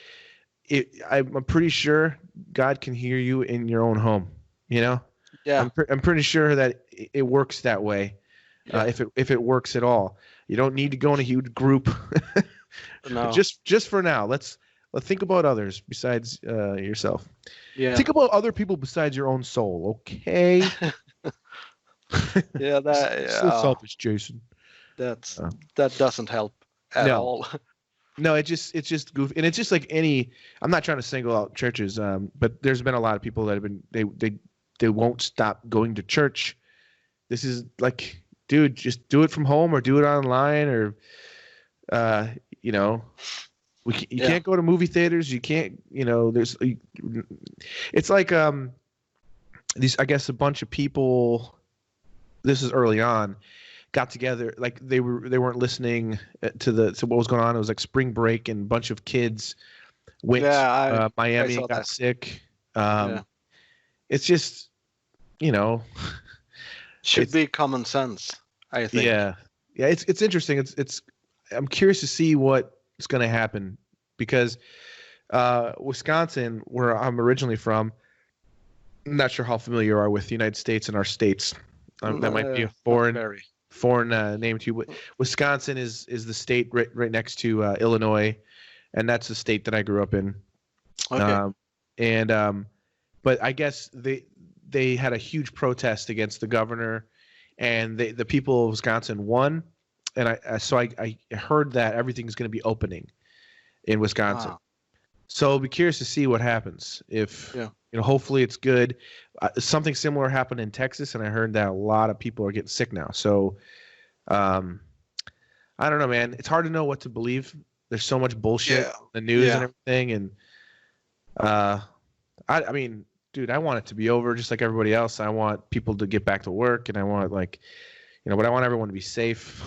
I'm pretty sure God can hear you in your own home. You know? Yeah. I'm pretty sure that it works that way. Yeah. If it works at all, you don't need to go in a huge group. No. Just for now, let's think about others besides yourself. Yeah. Think about other people besides your own soul, okay? So selfish, Jason. That doesn't help at all. No, it's just goofy, and it's just like any. I'm not trying to single out churches, but there's been a lot of people that have been they won't stop going to church. This is like, dude, just do it from home or do it online, or you know. You can't go to movie theaters. You can't, it's like I guess a bunch of people, this is early on, got together, like they weren't listening to what was going on. It was like spring break, and a bunch of kids went to Miami and got sick. It's just, should be common sense, I think. Yeah. It's interesting. I'm curious to see what's going to happen, because Wisconsin, where I'm originally from, I'm not sure how familiar you are with the United States and our states. That might be a foreign name to you. But Wisconsin is the state right next to Illinois, and that's the state that I grew up in. Okay. But I guess they had a huge protest against the governor, and the people of Wisconsin won. And I heard that everything's going to be opening in Wisconsin. Wow. So I'll be curious to see what happens. If hopefully it's good. Something similar happened in Texas, and I heard that a lot of people are getting sick now. So I don't know, man. It's hard to know what to believe. There's so much bullshit in the news and everything, and I mean, dude, I want it to be over just like everybody else. I want people to get back to work, and I want but I want everyone to be safe.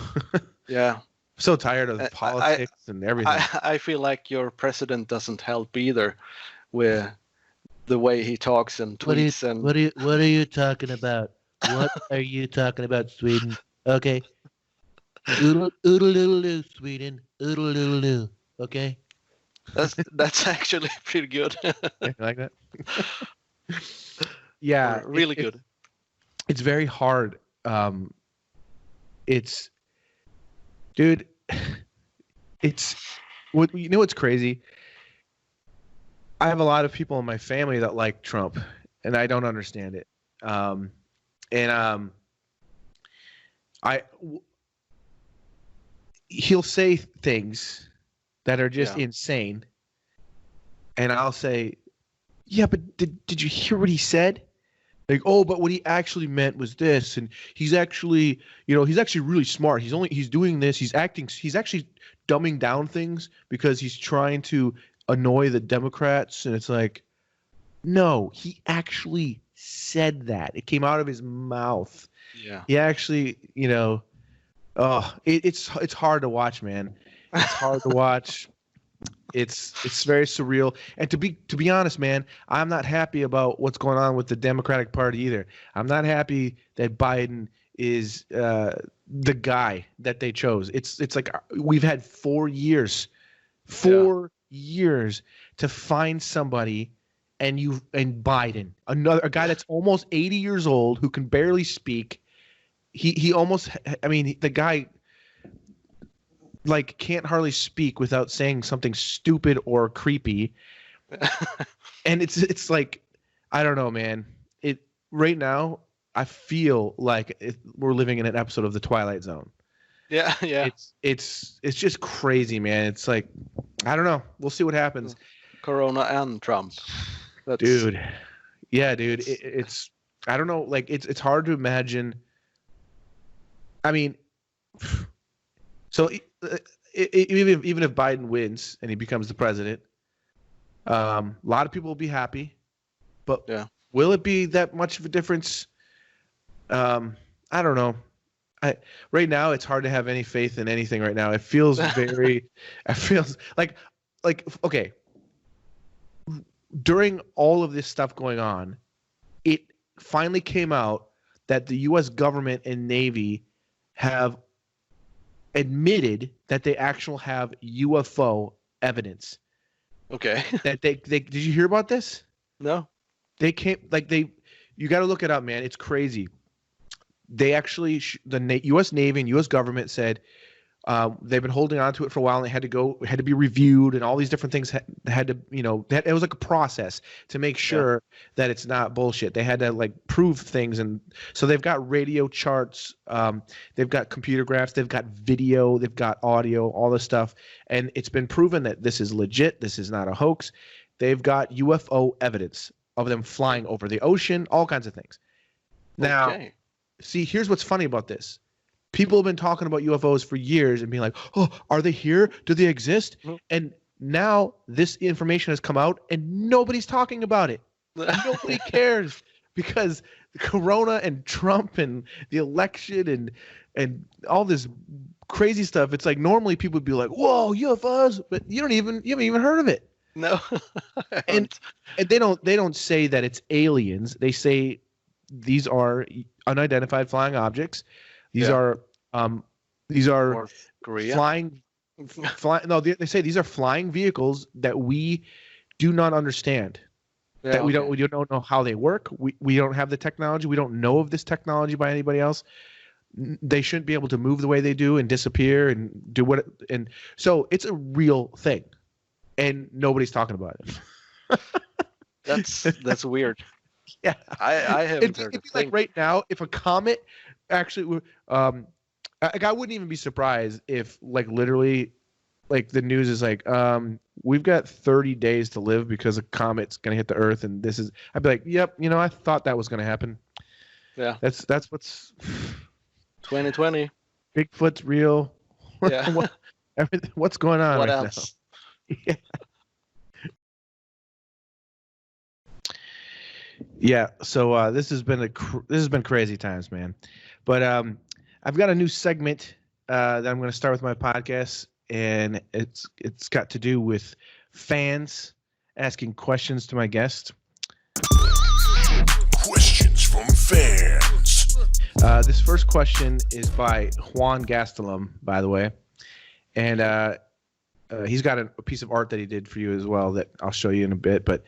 Yeah. I'm so tired of politics and everything. I feel like your president doesn't help either with the way he talks and tweets. What are you talking about? What are you talking about, Sweden? Okay. Oodle-doodle-doo, Sweden. Oodle-doodle-doo. Okay? That's actually pretty good. You like that? Yeah. Really good. It's very hard. Dude, what's crazy? I have a lot of people in my family that like Trump, and I don't understand it. He'll say things that are just insane, and I'll say, yeah, but did you hear what he said? Like, oh, but what he actually meant was this, and he's actually really smart. He's doing this. He's actually dumbing down things because he's trying to annoy the Democrats. And it's like, no, he actually said that. It came out of his mouth. Yeah. He actually, it's hard to watch, man. It's hard to watch. It's very surreal. And to be honest, man, I'm not happy about what's going on with the Democratic Party either. I'm not happy that Biden is the guy that they chose. It's like we've had 4 years to find somebody, and Biden, a guy that's almost 80 years old who can barely speak. He almost, I mean, the guy like can't hardly speak without saying something stupid or creepy. And it's like, I don't know, man. Right now I feel like we're living in an episode of The Twilight Zone. Yeah. It's just crazy, man. It's like, I don't know. We'll see what happens. Corona and Trump. Dude. Yeah, dude. It's I don't know. Like it's hard to imagine. I mean, so even if Biden wins and he becomes the president, a lot of people will be happy, but will it be that much of a difference? I don't know. Right now it's hard to have any faith in anything right now. It feels very. It feels like okay. During all of this stuff going on, it finally came out that the U.S. government and Navy have admitted that they actually have UFO evidence. Okay. That they did you hear about this? No. They came you got to look it up, man. It's crazy. They actually the U.S. Navy and U.S. government said they've been holding on to it for a while, and it had to be reviewed, and all these different things had to, it was like a process to make sure that it's not bullshit. They had to like prove things, and so they've got radio charts, they've got computer graphs, they've got video, they've got audio, all this stuff, and it's been proven that this is legit. This is not a hoax. They've got UFO evidence of them flying over the ocean, all kinds of things. Now, see, here's what's funny about this. People have been talking about UFOs for years and being like, oh, are they here? Do they exist? Mm-hmm. And now this information has come out and nobody's talking about it. Nobody cares because Corona and Trump and the election and all this crazy stuff. It's like normally people would be like, whoa, UFOs, but you haven't even heard of it. No. and they don't say that it's aliens. They say these are unidentified flying objects. These are flying. No, they say these are flying vehicles that we do not understand. That we don't know how they work. We don't have the technology. We don't know of this technology by anybody else. They shouldn't be able to move the way they do and disappear and do what. And so it's a real thing, and nobody's talking about it. That's weird. Yeah, I haven't heard of it. Like right now, if a comet actually, I wouldn't even be surprised if literally, the news is we've got 30 days to live because a comet's gonna hit the Earth, and this is. I'd be like, yep, I thought that was gonna happen. Yeah, that's what's 2020. Bigfoot's real. Yeah, what's going on what right else? now? Yeah. Yeah, so this has been crazy times, man. But I've got a new segment that I'm going to start with my podcast, and it's got to do with fans asking questions to my guest. Questions from fans. This first question is by Juan Gastelum, by the way, and he's got a piece of art that he did for you as well that I'll show you in a bit. But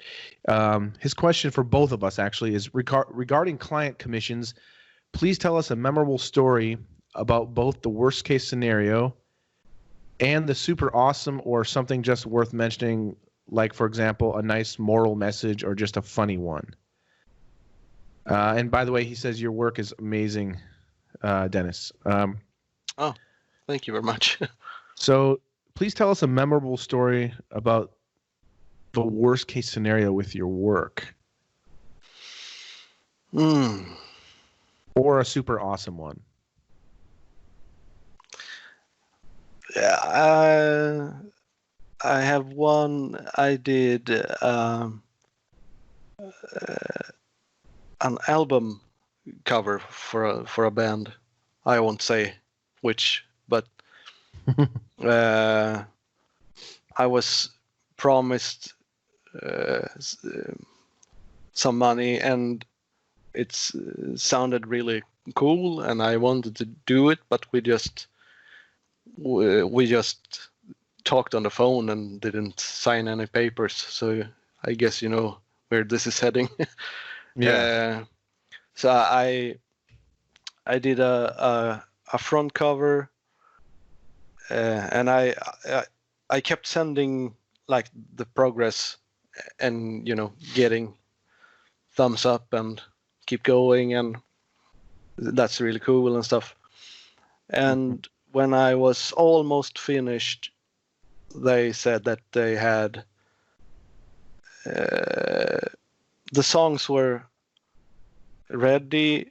his question for both of us actually is regarding client commissions. Please tell us a memorable story about both the worst case scenario and the super awesome or something just worth mentioning, like, for example, a nice moral message or just a funny one. And by the way, he says your work is amazing, Dennis. Oh, thank you very much. So please tell us a memorable story about the worst case scenario with your work. Or a super awesome one. Yeah, I have one. I did an album cover for a band. I won't say which, but I was promised some money, and it sounded really cool, and I wanted to do it, but we just talked on the phone and didn't sign any papers. So I guess you know where this is heading. Yeah. So I did a front cover, and I kept sending like the progress, and getting thumbs up and keep going, and that's really cool and stuff. And when I was almost finished, they said that they had the songs were ready,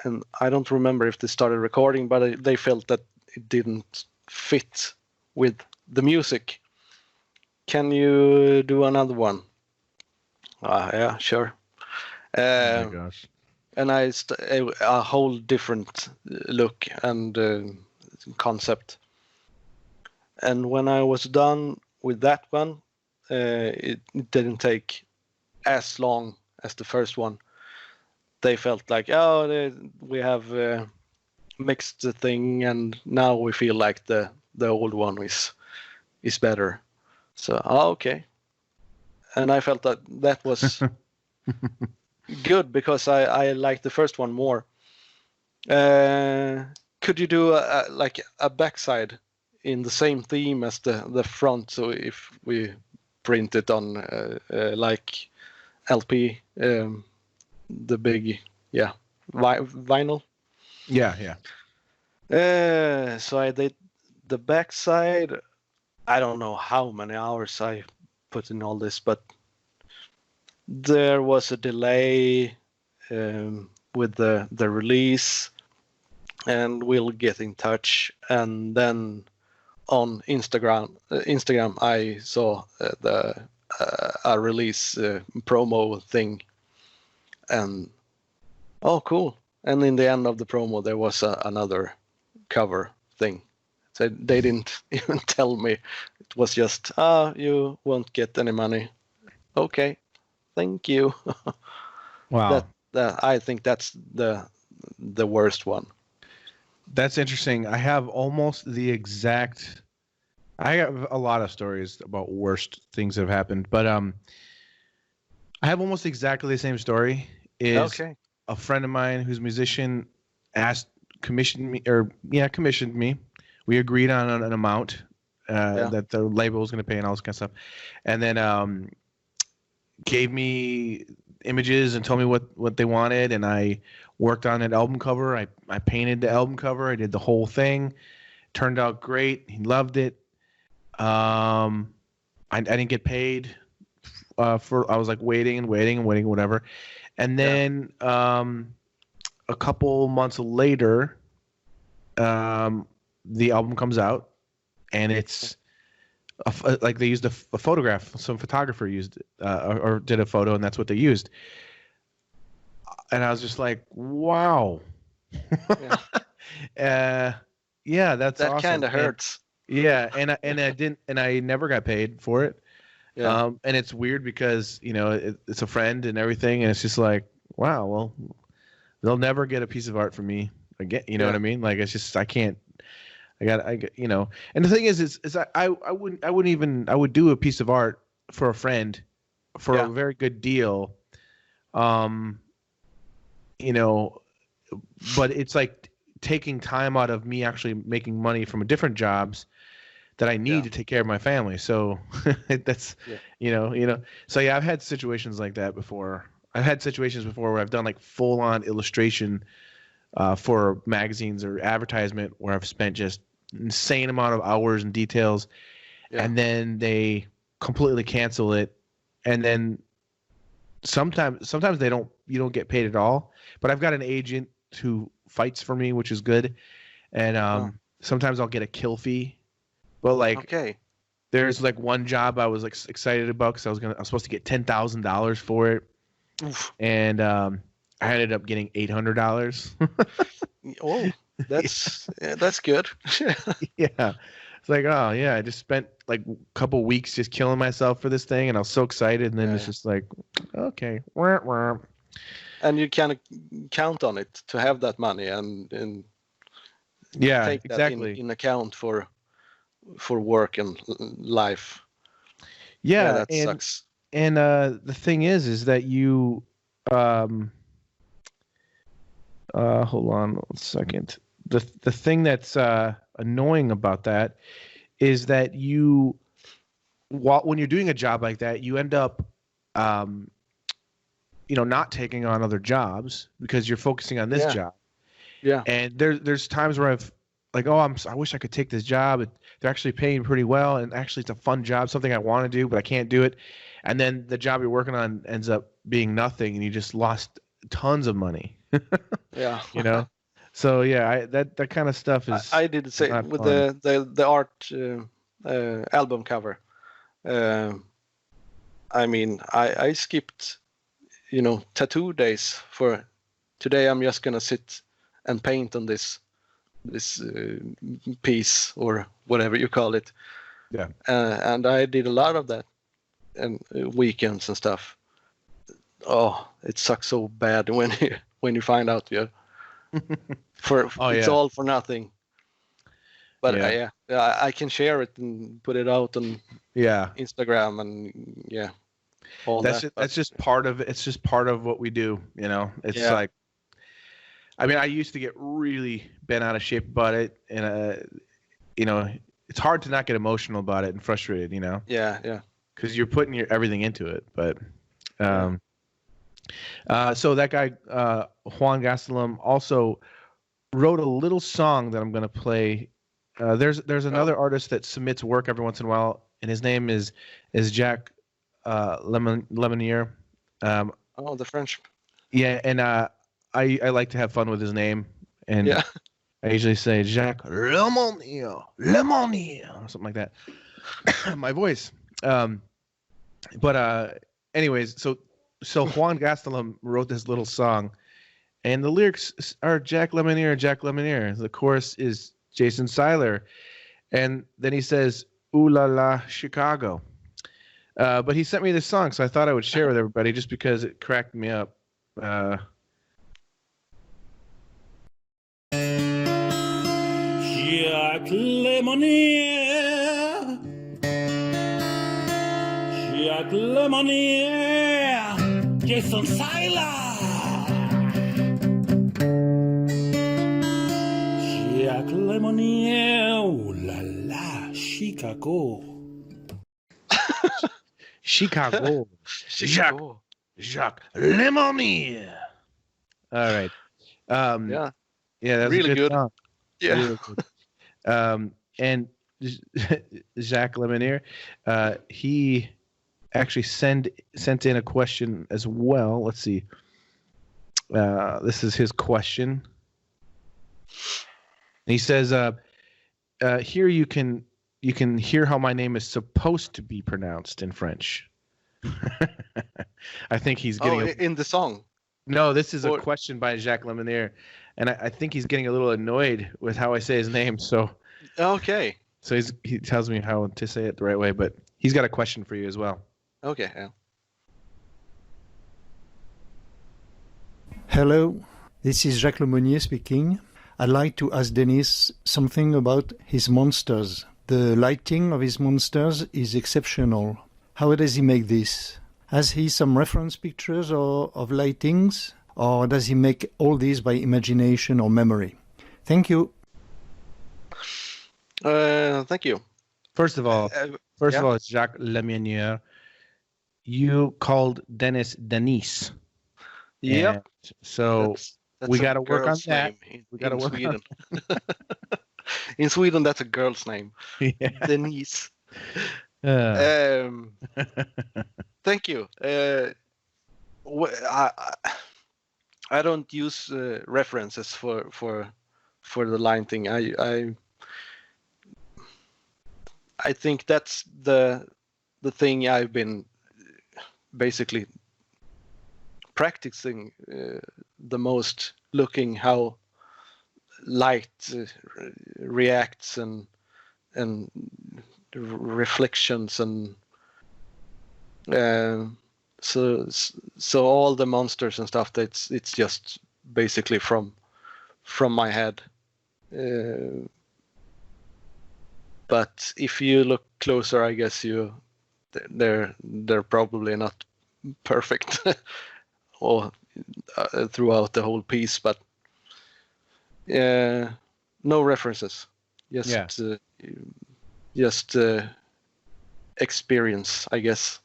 and I don't remember if they started recording, but they felt that it didn't fit with the music. Can you do another one? Yeah, sure. Oh my gosh. And a whole different look and concept. And when I was done with that one, it didn't take as long as the first one. They felt like, we have mixed the thing, and now we feel like the old one is better. So, okay. And I felt that was good because I liked the first one more. Could you do a backside in the same theme as the front? So if we print it on like LP, the big vinyl. Yeah. So I did the backside. I don't know how many hours I put in all this, but there was a delay with the release, and we'll get in touch. And then on Instagram I saw a release promo thing, and oh, cool. And in the end of the promo there was another cover thing. So they didn't even tell me. It was just, you won't get any money. Okay, thank you. Wow. I think that's the worst one. That's interesting. I have almost the exact. I have a lot of stories about worst things that have happened, but I have almost exactly the same story. Okay. A friend of mine who's a musician commissioned me. We agreed on an amount that the label was going to pay and all this kind of stuff, and then gave me images and told me what they wanted, and I worked on an album cover. I painted the album cover. I did the whole thing. Turned out great. He loved it. I didn't get paid I was like waiting, whatever. And then a couple months later, the album comes out, and it's like they used a photograph. Some photographer used or did a photo, and that's what they used. And I was just like, wow. Yeah, that's that awesome. kind of hurts. And I never got paid for it. Yeah. And it's weird because it's a friend and everything, and it's just like, wow, well, they'll never get a piece of art from me again. You know what I mean? Like, it's just I can't. And the thing is I would do a piece of art for a friend for a very good deal. But it's like taking time out of me actually making money from different jobs that I need to take care of my family. So that's, so I've had situations like that before. I've had situations before where I've done like full on illustration for magazines or advertisement where I've spent just insane amount of hours and details, and then they completely cancel it. And then sometimes you don't get paid at all, but I've got an agent who fights for me, which is good. And sometimes I'll get a kill fee, but there's like one job I was like excited about because I was supposed to get $10,000 for it. Oof. And I ended up getting $800. Oh, that's good. Yeah. It's like, oh yeah, I just spent like a couple weeks just killing myself for this thing, and I was so excited, and then it's just like, okay. And you kind of count on it to have that money and take that in account for work and life. Yeah, that sucks. And the thing is that you hold on one second. The thing that's annoying about that is that when you're doing a job like that, you end up not taking on other jobs because you're focusing on this job. Yeah. And there's times where like, oh, I wish I could take this job. They're actually paying pretty well, and actually it's a fun job, something I want to do, but I can't do it. And then the job you're working on ends up being nothing, and you just lost tons of money. Yeah. You know. So yeah, that kind of stuff is. I did the same with the art album cover. I mean, I skipped, tattoo days for today. I'm just gonna sit and paint on this piece or whatever you call it. Yeah. And I did a lot of that, and weekends and stuff. Oh, it sucks so bad when you find out it's all for nothing. But I can share it and put it out on Instagram and all that's just part of it. It's just part of what we do. It's like, I mean, I used to get really bent out of shape about it, and it's hard to not get emotional about it and frustrated. Yeah. Because you're putting everything into it. But so that guy Juan Gastelum also wrote a little song that I'm going to play. There's another artist that submits work every once in a while, and his name is Jack Lemonnier. The French. Yeah, and I like to have fun with his name, and I usually say Jacques Lemonnier, something like that. My voice. But anyways, so Juan Gastelum wrote this little song, and the lyrics are Jack Lemonnier. The chorus is Jason Seiler, and then he says "Ooh la la Chicago." But he sent me this song, so I thought I would share with everybody just because it cracked me up. Jack Lemonnier, Jason Seiler. Jack Lemonnier, ooh la la, Chicago. Chicago. Jacques Lemonnier. All right. Yeah, that's really a good song. Yeah. Really good. And Jacques Lemonnier, he actually sent in a question as well. Let's see. This is his question. He says, "Here you can hear how my name is supposed to be pronounced in French." I think he's getting in the song. No, this is a question by Jacques Lemonnier, and I think he's getting a little annoyed with how I say his name. So okay. So he tells me how to say it the right way, but he's got a question for you as well. Okay. Yeah. Hello, this is Jacques Lemonnier speaking. I'd like to ask Dennis something about his monsters. The lighting of his monsters is exceptional. How does he make this? Has he some reference pictures of lightings, or does he make all these by imagination or memory? Thank you. Thank you. First of all, it's Jacques Lemonnier. You called Dennis Denise. Yep. So that's we got to work on that. We got to work Sweden. In Sweden, that's a girl's name. Yeah. Denise. Thank you. I don't use references for the line thing. I think that's the thing I've been basically practicing the most, looking how light reacts and reflections and so all the monsters and stuff, it's just basically from my head. But if you look closer, I guess they're probably not perfect or throughout the whole piece, but no references. Just experience, I guess.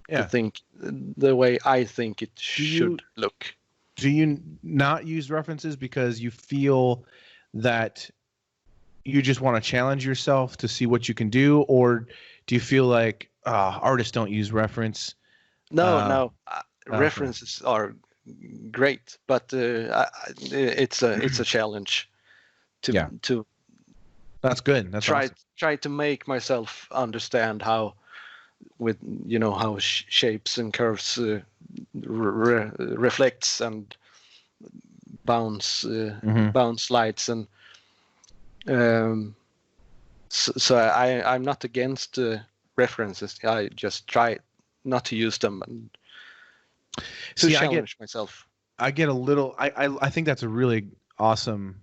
Yeah. To think the way I think it should look. Do you not use references because you feel that you just want to challenge yourself to see what you can do, or do you feel like artists don't use reference? No. Okay. References are great, but it's a challenge to That's good. That's awesome. try to make myself understand how with how shapes and curves reflects and bounce lights and so I'm not against references. I just try not to use them and to challenge myself. I get a little. I think that's a really awesome.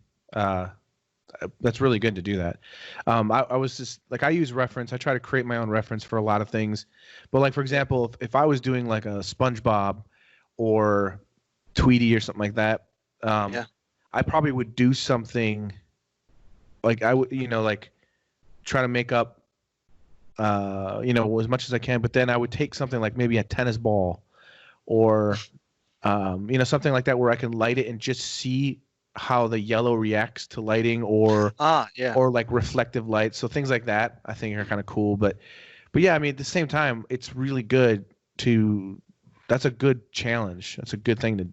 That's really good to do that. I was just like, I use reference. I try to create my own reference for a lot of things. But like, for example, if I was doing like a SpongeBob or Tweety or something like that, I probably would do something like I would, like try to make up, as much as I can. But then I would take something like maybe a tennis ball or, something like that where I can light it and just see how the yellow reacts to lighting or like reflective light. So things like that I think are kind of cool. But yeah, I mean, at the same time, it's really good that's a good challenge. That's a good thing to,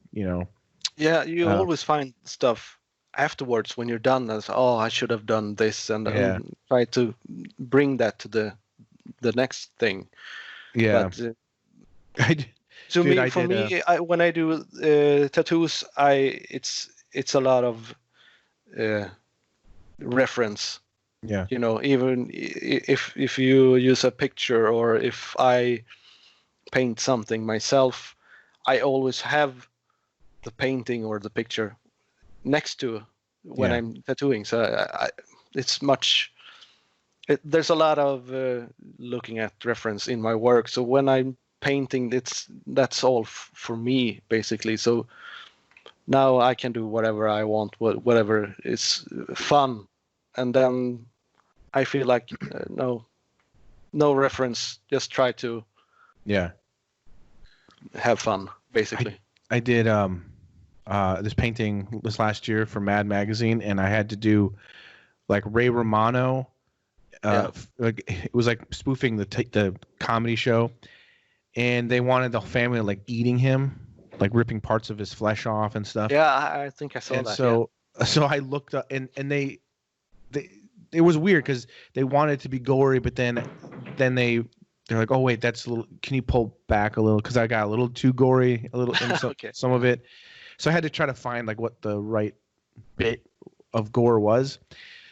Yeah, you always find stuff afterwards when you're done as, I should have done this, and try to bring that to the next thing. Yeah. But, when I do tattoos, it's a lot of reference. Yeah. Even if you use a picture or if I paint something myself, I always have the painting or the picture next to when I'm tattooing. So there's a lot of looking at reference in my work. So when I'm painting, that's all for me basically. So now I can do whatever I want, whatever is fun, and then I feel like no reference, just try to have fun basically. I did this painting this last year for Mad Magazine, and I had to do like Ray Romano. Like it was like spoofing the comedy show, and they wanted the family like eating him, like ripping parts of his flesh off and stuff. Yeah, I think I saw that. So I looked up, and they it was weird because they wanted it to be gory, but then they're like, oh wait, that's a little. Can you pull back a little? Because I got a little too gory, a little in some of it. So I had to try to find like what the right bit of gore was.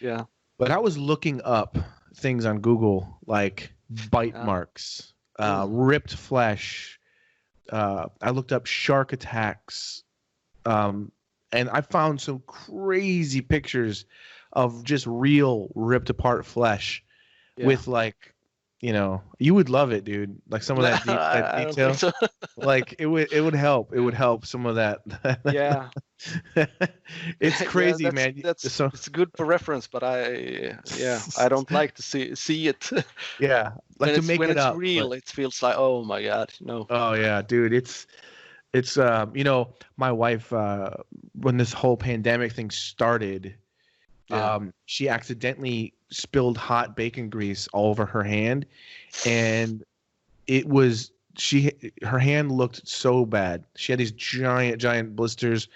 Yeah. But I was looking up things on Google like bite marks, ripped flesh. I looked up shark attacks, and I found some crazy pictures of just real ripped apart flesh with like, you would love it, dude. Like some of that detail, so. Like it would help. It would help some of that. Yeah, it's crazy, man. It's good for reference, but I don't like to see it. Yeah, like to make it up. When it's real, it feels like, oh my god, no. Oh yeah, dude. It's my wife when this whole pandemic thing started, she accidentally spilled hot bacon grease all over her hand, and her hand looked so bad. She had these giant blisters,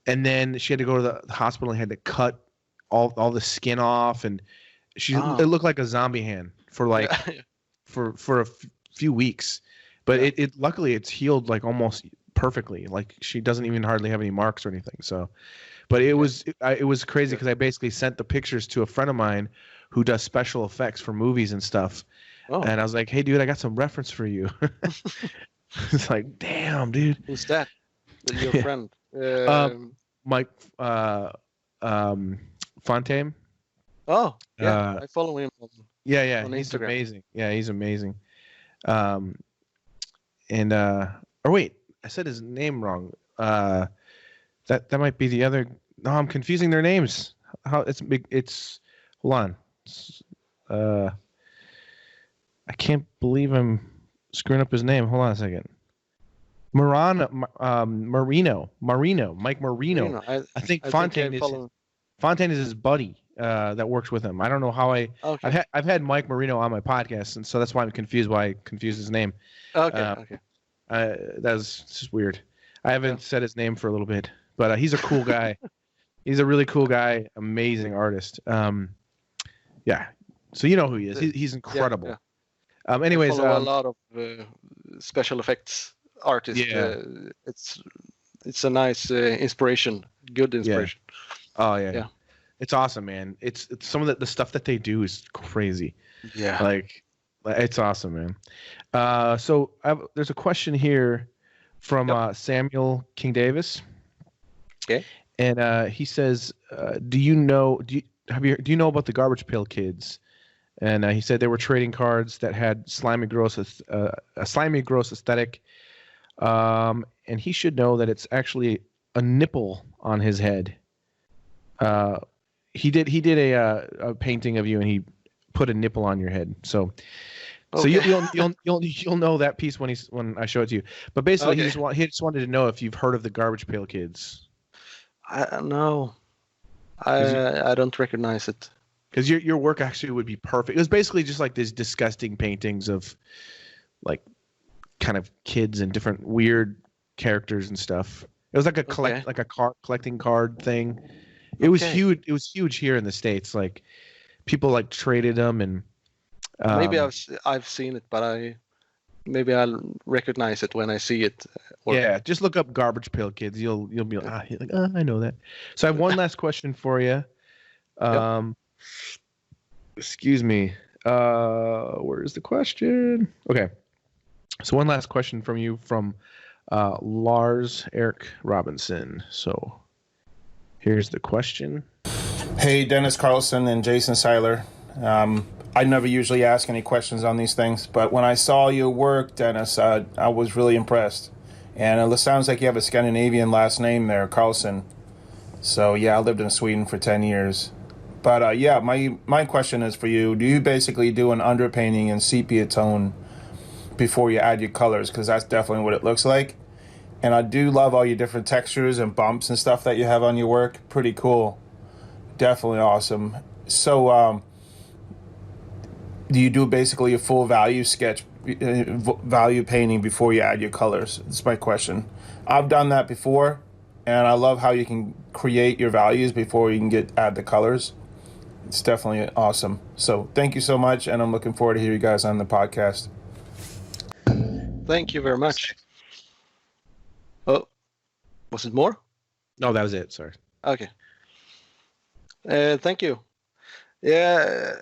and then she had to go to the hospital and had to cut all the skin off, and it looked like a zombie hand for like for a few weeks. But it luckily it's healed like almost perfectly. Like she doesn't even hardly have any marks or anything. So, but it was crazy because I basically sent the pictures to a friend of mine who does special effects for movies and stuff. Oh. And I was like, hey, dude, I got some reference for you. It's like, damn, dude. Who's that? Your friend? Mike Fontaine. Oh, yeah. I follow him. Yeah. On he's Instagram. Amazing. Yeah, he's amazing. Or wait, I said his name wrong. That might be the other. No, I'm confusing their names. How it's big? It's hold on. I can't believe I'm screwing up his name. Hold on a second. Mike Marino. I think Fontaine is his buddy. that works with him. I don't know how Okay. I've had Mike Marino on my podcast, and so that's why I'm confused. Why I confused his name. Okay. That's just weird. I haven't said his name for a little bit, but he's a cool guy. He's a really cool guy, amazing artist. Yeah. So you know who he is. He's incredible. Yeah. Anyways, I follow a lot of special effects artists. Yeah. It's a nice inspiration. Good inspiration. Yeah. Oh yeah. It's awesome, man. It's some of the stuff that they do is crazy. Yeah. Like it's awesome, man. So there's a question here from Samuel King Davis. Okay. And he says, do you know about the Garbage Pail Kids? And he said they were trading cards that had a slimy, gross aesthetic. And he should know that it's actually a nipple on his head. He did a painting of you, and he put a nipple on your head. So you'll know that piece when I show it to you. But basically, he just wanted to know if you've heard of the Garbage Pail Kids. No, I don't recognize it. Because your work actually would be perfect. It was basically just like these disgusting paintings of like kind of kids and different weird characters and stuff. It was like a collecting card thing. It was huge. It was huge here in the States. Like people like traded them, and maybe I've seen it, but maybe I'll recognize it when I see it. Yeah, just look up Garbage Pail Kids. You'll be like, I know that. So I have one last question for you. Excuse me. Where's the question? Okay. So one last question from you from Lars Eric Robinson. So here's the question. Hey, Dennis Carlsson and Jason Seiler. I never usually ask any questions on these things, but when I saw your work, Dennis, I was really impressed. And it sounds like you have a Scandinavian last name there, Carlsson. So yeah, I lived in Sweden for 10 years. But my question is for you. Do you basically do an underpainting in sepia tone before you add your colors? Because that's definitely what it looks like. And I do love all your different textures and bumps and stuff that you have on your work. Pretty cool. Definitely awesome. So do you do basically a full value sketch, value painting before you add your colors? That's my question. I've done that before, and I love how you can create your values before you can add the colors. It's definitely awesome. So thank you so much, and I'm looking forward to hear you guys on the podcast. Thank you very much. Oh, was it more? No, that was it. Sorry. Okay. Thank you. Yeah.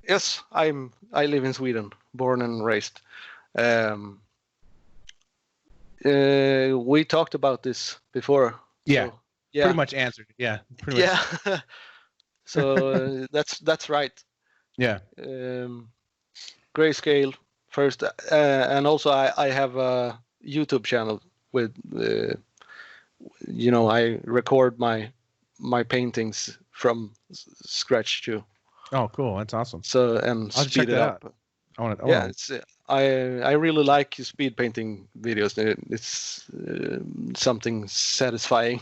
Yes, I live in Sweden, born and raised. We talked about this before. Yeah. So, yeah. Pretty much answered. Yeah. Pretty much. Yeah. So that's right. Yeah. Grayscale first, and also I have a YouTube channel with, I record my paintings from scratch too. Oh, cool! That's awesome. So and I'll speed it up. It's I really like speed painting videos. It's something satisfying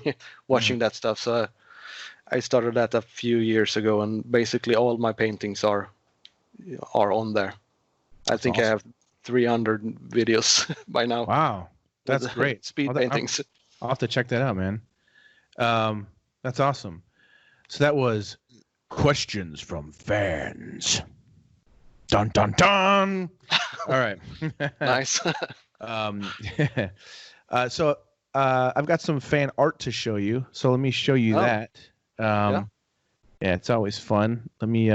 watching that stuff. So I started that a few years ago, and basically all my paintings are on there. I think awesome. I have 300 videos by now. Wow, that's great. Speed paintings. I'll have to check that out, man. That's awesome. So that was questions from fans. Dun dun dun. All right. Nice. So I've got some fan art to show you. So let me show you that. Yeah, it's always fun. Let me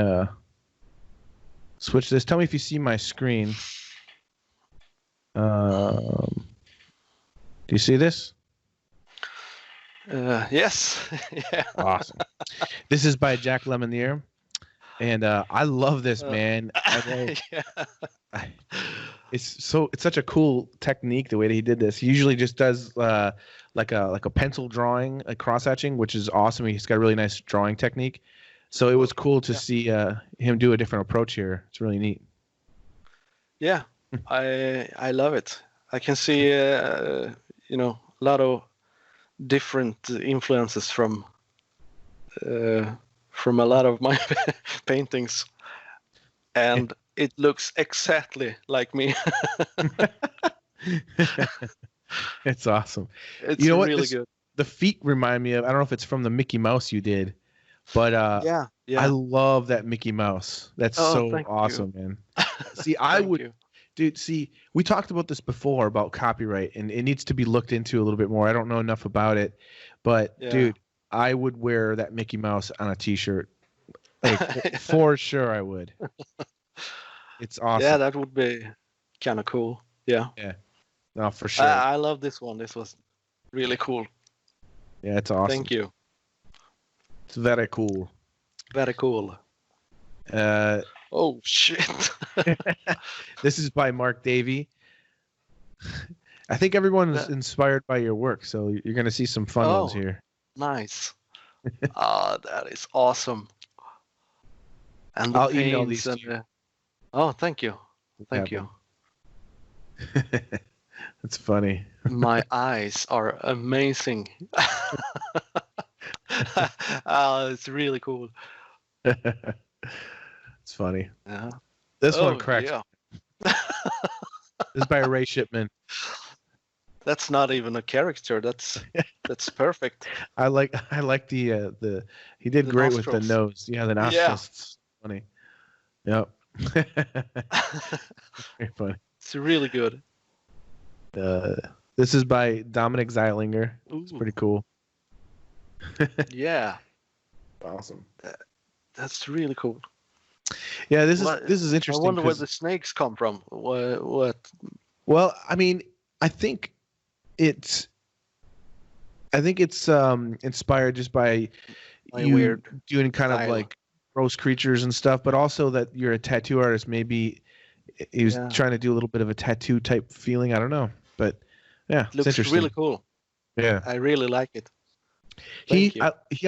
switch this. Tell me if you see my screen. Do you see this? Yes. Yeah. Awesome. This is by Jack Lemonier, and I love this, man. It's such a cool technique the way that he did this. He usually just does like a pencil drawing, like cross hatching, which is awesome. He's got a really nice drawing technique. So it was cool to see him do a different approach here. It's really neat. Yeah, I love it. I can see a lot of different influences from from a lot of my paintings, and it looks exactly like me. It's awesome. It's You know what? really good. The feet remind me of, I don't know if it's from the Mickey Mouse you did, but Yeah. I love that Mickey Mouse. That's so thank awesome, man. See, dude, see, we talked about this before about copyright, and it needs to be looked into a little bit more. I don't know enough about it, but dude, I would wear that Mickey Mouse on a t-shirt. Like, for sure I would. It's awesome. Yeah, that would be kind of cool. Yeah. Yeah. No, for sure. I love this one. This was really cool. Yeah, it's awesome. Thank you. It's very cool. Very cool. Oh, shit. This is by Mark Davey. I think everyone is inspired by your work, so you're going to see some fun ones here. Nice. That is awesome. And I'll email these to you. Oh, thank you. Thank you. That's funny. My eyes are amazing. It's really cool. It's funny. Yeah. This one cracks. Yeah. This is by Ray Shipman. That's not even a caricature. That's perfect. I like the he did great nostrils. with the nose. Yeah, the nostrils. Yeah. Funny. Yep. Very funny. It's really good. This is by Dominic Zeilinger. Ooh. It's pretty cool. Yeah. Awesome. That's really cool. Yeah, this is interesting. I wonder where the snakes come from. What? Well, I mean, I think it's inspired just by you weird doing kind style. of like gross creatures and stuff, but also that you're a tattoo artist. Maybe he was trying to do a little bit of a tattoo type feeling. I don't know, but yeah, it looks really cool. Yeah, I really like it. He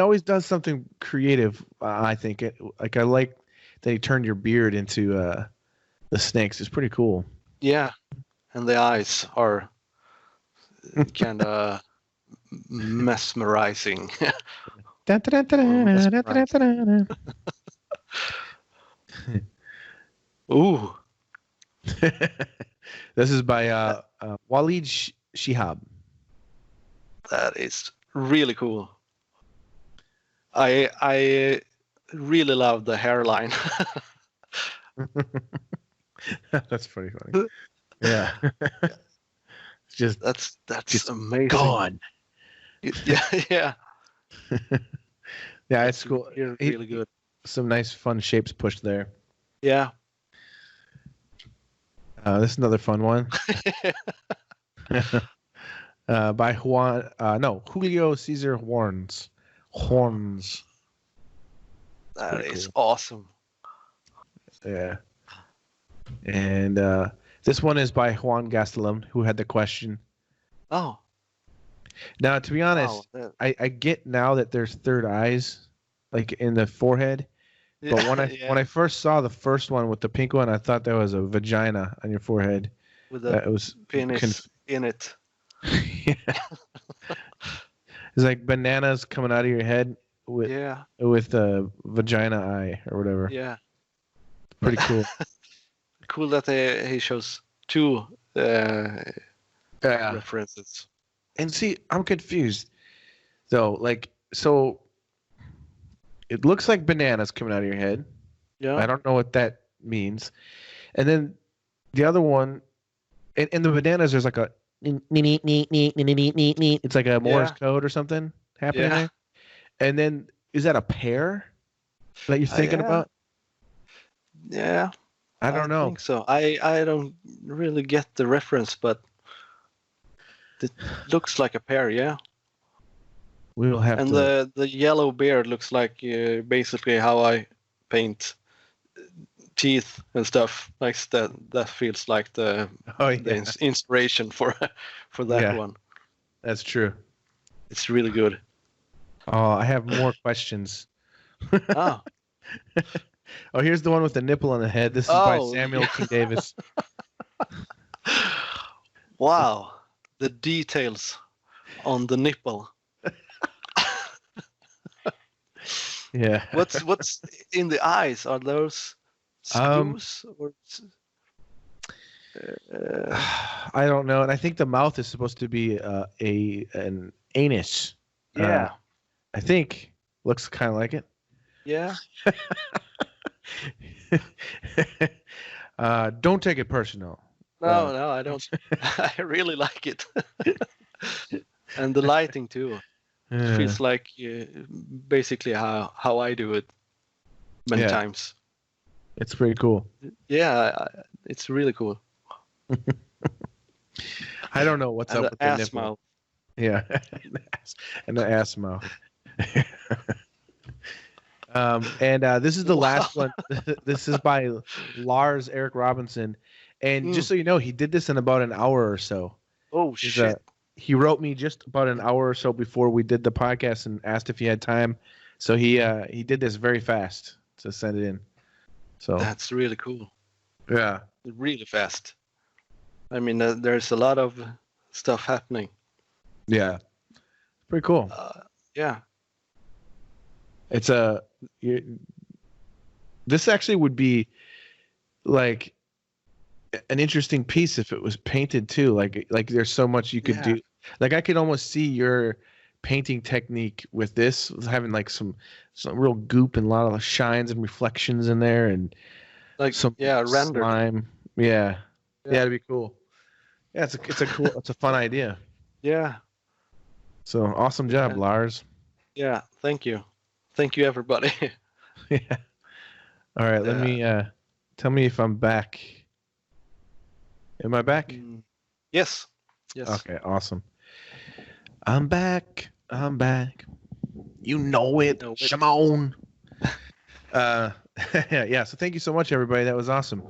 always does something creative. I think like I like that he turned your beard into the snakes. It's pretty cool. Yeah, and the eyes are kind of mesmerizing. Ooh. This is by Walid Shihab. That is really cool. I really love the hairline. That's pretty funny. Yeah. It's just that's just amazing. Gone. Yeah. Yeah, it's cool. Really good. Some nice fun shapes pushed there. Yeah. This is another fun one. By Julio Cesar Horns. That pretty is cool. Awesome. Yeah. And this one is by Juan Gastelum, who had the question. Oh. Now, to be honest, I get now that there's third eyes, like in the forehead. Yeah, but when I first saw the first one with the pink one, I thought that was a vagina on your forehead. With a penis in it. Yeah. It's like bananas coming out of your head with a vagina eye or whatever. Yeah. Pretty cool. Cool that he shows two references. And see, I'm confused though. Like, so it looks like bananas coming out of your head. Yeah. I don't know what that means. And then the other one, in the bananas, there's like a it's like a Morse code or something happening there. And then is that a pear that you're thinking about? Yeah. I don't know. I think so. I don't really get the reference, but it looks like a pear, yeah. We'll have and to... the yellow beard looks like basically how I paint teeth and stuff. Like that feels like the inspiration for that one. That's true. It's really good. Oh, I have more questions. Oh. Oh, here's the one with the nipple on the head. This is by Samuel T. Davis. Wow. The details on the nipple. Yeah. What's in the eyes? Are those screws or? I don't know, and I think the mouth is supposed to be an anus. Yeah. I think looks kind of like it. Yeah. Don't take it personal. No, I don't. I really like it, and the lighting too. Feels like basically how I do it many times. It's pretty cool. Yeah, it's really cool. I don't know what's up with the ass nipple. mouth. Yeah, and the ass mouth. This is the last one. This is by Lars Eric Robinson, and just so you know, he did this in about an hour or so. Oh shit! He wrote me just about an hour or so before we did the podcast and asked if he had time. So he did this very fast to send it in. So that's really cool. Yeah, really fast. I mean, there's a lot of stuff happening. Yeah, pretty cool. Yeah, it's this actually would be like an interesting piece if it was painted too. Like there's so much you could do. Like I could almost see your painting technique with this, having like some real goop and a lot of shines and reflections in there, and like some render slime. Yeah, it'd be cool. Yeah, it's a fun idea. Yeah. So awesome job, Lars. Yeah, thank you everybody. Yeah. All right, let me tell me if I'm back. Am I back? Yes. Okay, awesome. I'm back. You know it. Shimon. Yeah, so thank you so much, everybody. That was awesome.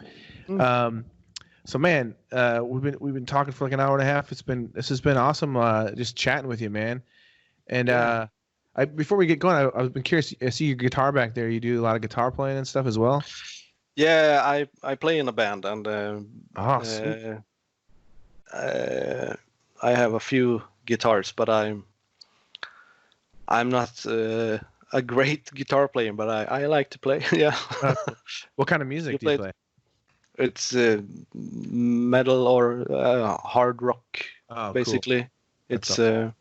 So man, we've been talking for like an hour and a half. This has been awesome. Just chatting with you, man. And before we get going, I've been curious. I see your guitar back there. You do a lot of guitar playing and stuff as well. Yeah, I play in a band, and I have a few guitars, but I'm not a great guitar player, but I like to play. Yeah. What kind of music do you play? It's metal or hard rock, basically. Cool. It's the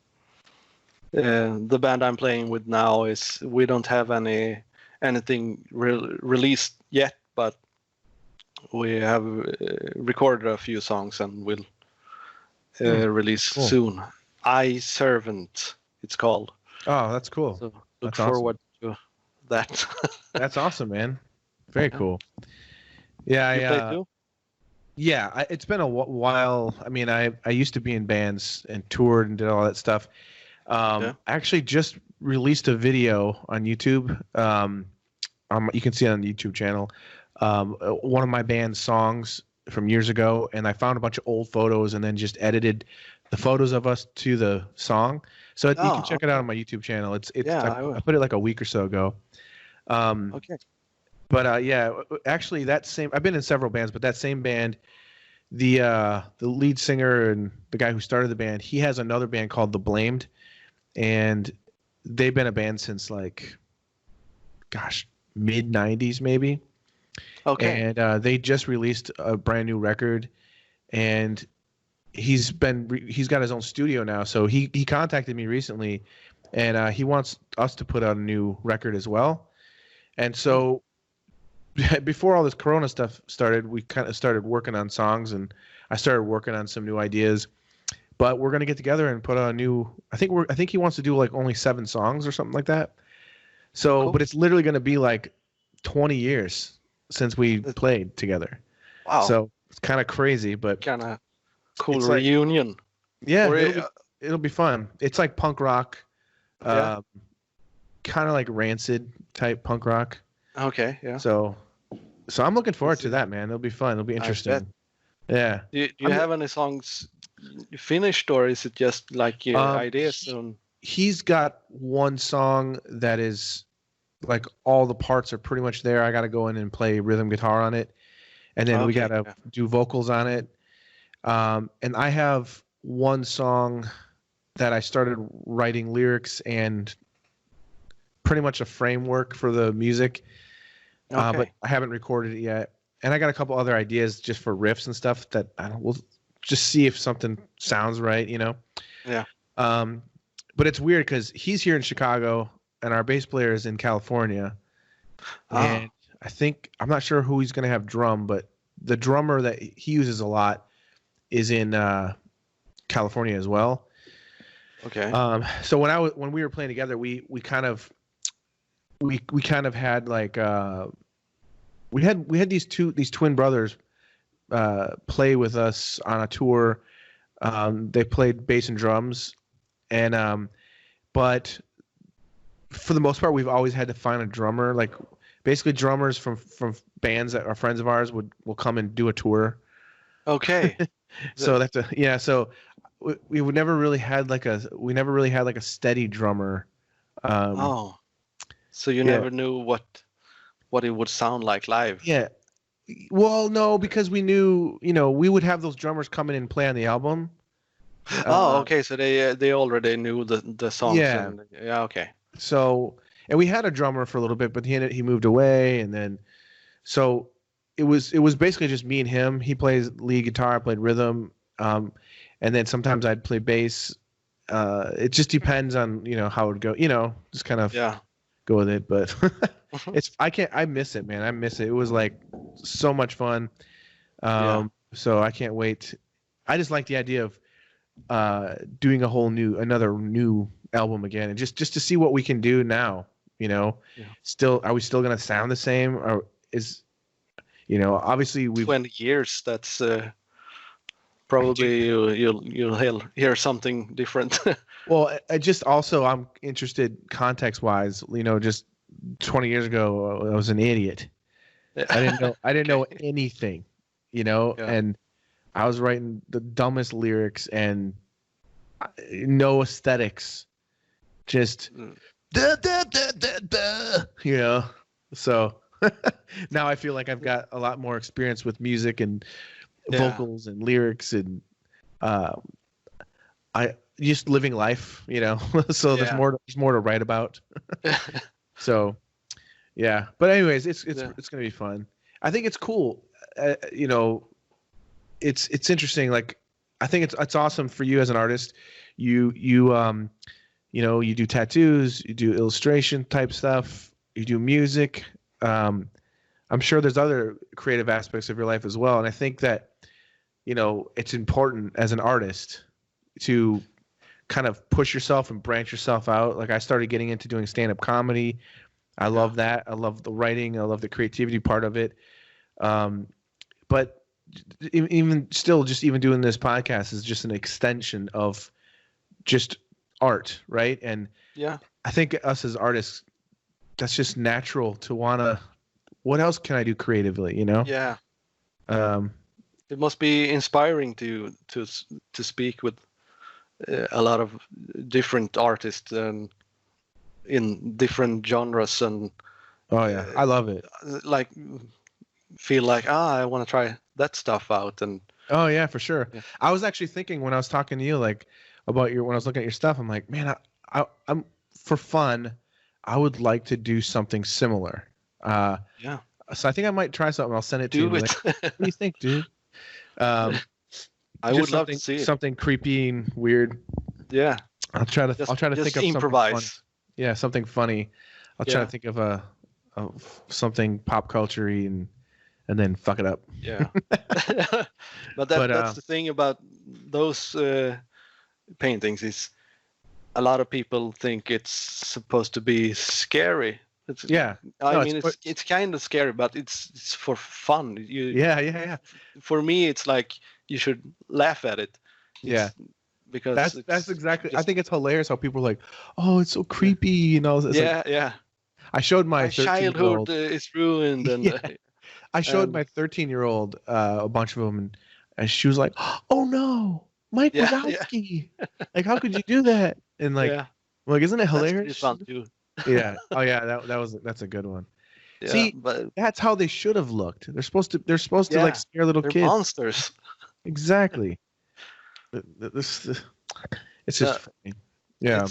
band I'm playing with now we don't have anything released yet, but we have recorded a few songs and we'll release soon. I Servant, it's called. Oh, that's cool. So look forward to that. That's awesome, man. Very cool. Yeah, you play too? Yeah, it's been a while. I mean, I used to be in bands and toured and did all that stuff. I actually just released a video on YouTube. You can see it on the YouTube channel. One of my band's songs from years ago, and I found a bunch of old photos and then just edited the photos of us to the song. So you can check it out on my YouTube channel. I put it like a week or so ago. Okay. But actually I've been in several bands, but that same band, the lead singer and the guy who started the band, he has another band called The Blamed, and they've been a band since like, mid 90s maybe. Okay. And they just released a brand new record, and he's got his own studio now. So he contacted me recently, and he wants us to put out a new record as well. And so before all this Corona stuff started, we kind of started working on songs, and I started working on some new ideas. But we're gonna get together and put out a new. I think he wants to do like only 7 songs or something like that. So, cool. But it's literally gonna be like 20 years since we played together. Wow. So it's kind of crazy, but kind of cool reunion. Yeah, it'll be fun. It's like punk rock, kind of like Rancid type punk rock. Okay, yeah. So I'm looking forward to that, man. It'll be fun. It'll be interesting. Yeah. Do you have any songs finished, or is it just like your ideas? He's got one song that is like all the parts are pretty much there. I got to go in and play rhythm guitar on it, and then we got to do vocals on it. And I have one song that I started writing lyrics and pretty much a framework for the music, Okay. but I haven't recorded it yet. And I got a couple other ideas just for riffs and stuff that we'll just see if something sounds right, you know? Yeah. But it's weird because he's here in Chicago and our bass player is in California. And I think, I'm not sure who he's going to have drum, but the drummer that he uses a lot is in California as well. Okay. So when we were playing together, we kind of had like we had these twin brothers play with us on a tour. They played bass and drums, and but for the most part, we've always had to find a drummer. Like basically, drummers from bands that are friends of ours will come and do a tour. Okay. So that's So we never really had like a steady drummer. So you never knew what it would sound like live. Yeah. Well, no, because we knew, we would have those drummers come in and play on the album. Okay. So they already knew the songs. Yeah. Okay. So, and we had a drummer for a little bit, but he moved away, and then, so it was basically just me and him. He plays lead guitar, I played rhythm, and then sometimes I'd play bass. It just depends on how it would go. Just kind of go with it. But I miss it, man. I miss it. It was like so much fun. So I can't wait. I just like the idea of doing another new album again, and just to see what we can do now. Are we still gonna sound the same, or is obviously we've 20 years? That's probably you'll hear something different. Well, I'm interested context wise. Just 20 years ago, I was an idiot. I didn't know anything, and I was writing the dumbest lyrics and no aesthetics, just So now I feel like I've got a lot more experience with music and vocals and lyrics, and I just living life, so there's more to write about. So yeah, but anyways, it's gonna be fun. I think it's cool. It's interesting. Like, I think it's awesome for you as an artist. You do tattoos, you do illustration type stuff, you do music. I'm sure there's other creative aspects of your life as well. And I think that, it's important as an artist to kind of push yourself and branch yourself out. Like, I started getting into doing stand-up comedy. I love that. I love the writing. I love the creativity part of it. But even still, just even doing this podcast is just an extension of just art, right? And I think us as artists, that's just natural to wanna. What else can I do creatively? Yeah. It must be inspiring to speak with a lot of different artists and in different genres, and I love it. Like, feel like I want to try that stuff out. And for sure. I was actually thinking when I was talking to you, like, about when I was looking at your stuff, I'm like, man, I'm for fun, I would like to do something similar. So I think I might try something. I'll send it to you. Like, what do you think, dude? I would love to see it. Something creepy and weird. Yeah. I'll try to think of improvise. Something funny. Yeah, something funny. I'll try to think of something pop culture-y and then fuck it up. Yeah. But that's the thing about those paintings is a lot of people think it's supposed to be scary. It's kind of scary, but it's for fun. For me, it's like you should laugh at it. Because that's exactly. I think it's hilarious how people are like, "Oh, it's so creepy," I showed my childhood is ruined, and I showed my 13-year-old a bunch of them, and she was like, "Oh no, Mike Wazowski! Like, how could you do that?" And like, isn't it hilarious? That's fun too. Yeah. Oh yeah, that's a good one. Yeah, see, but that's how they should have looked. They're supposed to like scare little kids. Monsters. Exactly. It's just funny. Yeah.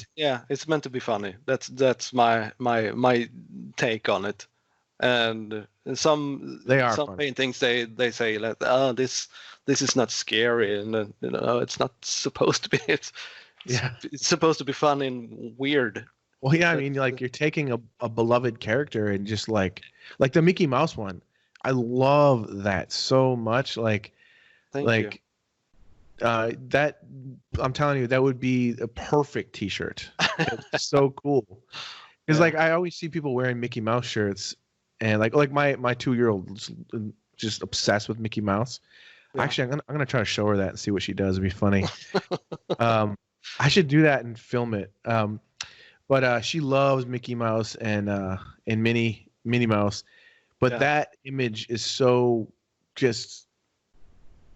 It's meant to be funny. That's my take on it. And some funny. paintings they say that this is not scary, and it's not supposed to be. It's supposed to be fun and weird. Well, yeah, I mean, like you're taking a beloved character and just like the Mickey Mouse one. I love that so much. Like, Thank you. That I'm telling you, that would be a perfect T-shirt. It's so cool. Because like I always see people wearing Mickey Mouse shirts, and like my 2-year-old just obsessed with Mickey Mouse. Yeah. Actually, I'm gonna try to show her that and see what she does. It'd be funny. I should do that and film it. But she loves Mickey Mouse and Minnie Mouse. But that image is so just.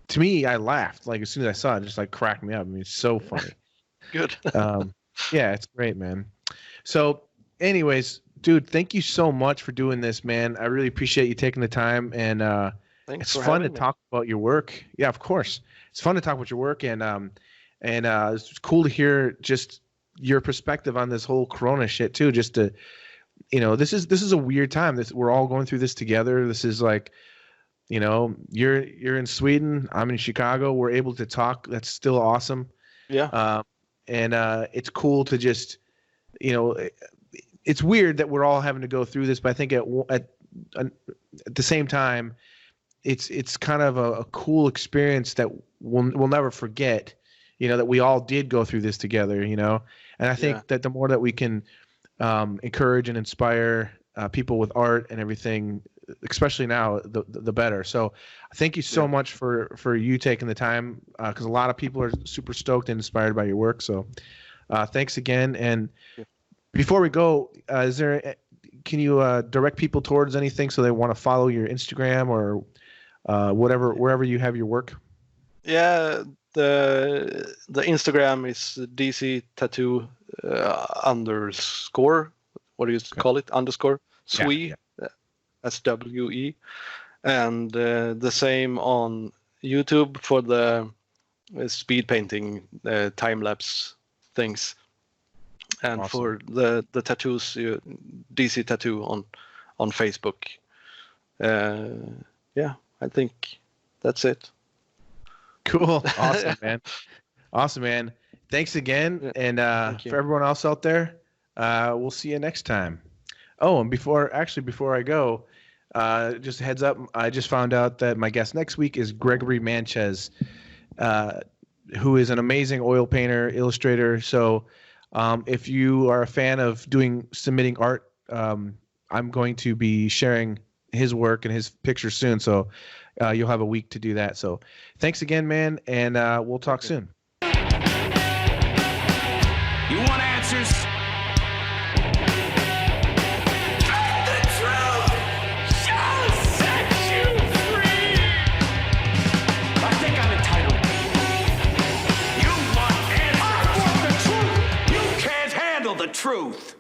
To me, I laughed like as soon as I saw it, it just like cracked me up. I mean, it's so funny. Good. Yeah, it's great, man. So, anyways, dude, thank you so much for doing this, man. I really appreciate you taking the time, and it's fun to talk about your work. Yeah, of course, it's fun to talk about your work, and it's cool to hear just your perspective on this whole Corona shit too. Just to, this is a weird time. We're all going through this together. This is like. You're in Sweden. I'm in Chicago. We're able to talk. That's still awesome. Yeah. And it's cool to just, it's weird that we're all having to go through this, but I think at the same time, it's kind of a cool experience that we'll never forget. That we all did go through this together. And I think that the more that we can encourage and inspire people with art and everything. Especially now, the better. So, thank you so much for you taking the time, because a lot of people are super stoked and inspired by your work. So, thanks again. And before we go, can you direct people towards anything so they want to follow your Instagram or wherever you have your work? Yeah, the Instagram is DC Tattoo _ What do you call it? _ Swe. Yeah. SWE, and the same on YouTube for the speed painting time lapse things, and awesome. For the tattoos, DC Tattoo on Facebook. I think that's it. Cool, awesome, man. Thanks again, and for everyone else out there, we'll see you next time. Oh, and before I go. Just a heads up, I just found out that my guest next week is Gregory Manchez, who is an amazing oil painter, illustrator. So if you are a fan of submitting art, I'm going to be sharing his work and his pictures soon. So you'll have a week to do that. So thanks again, man, and we'll talk soon. You want answers? Truth.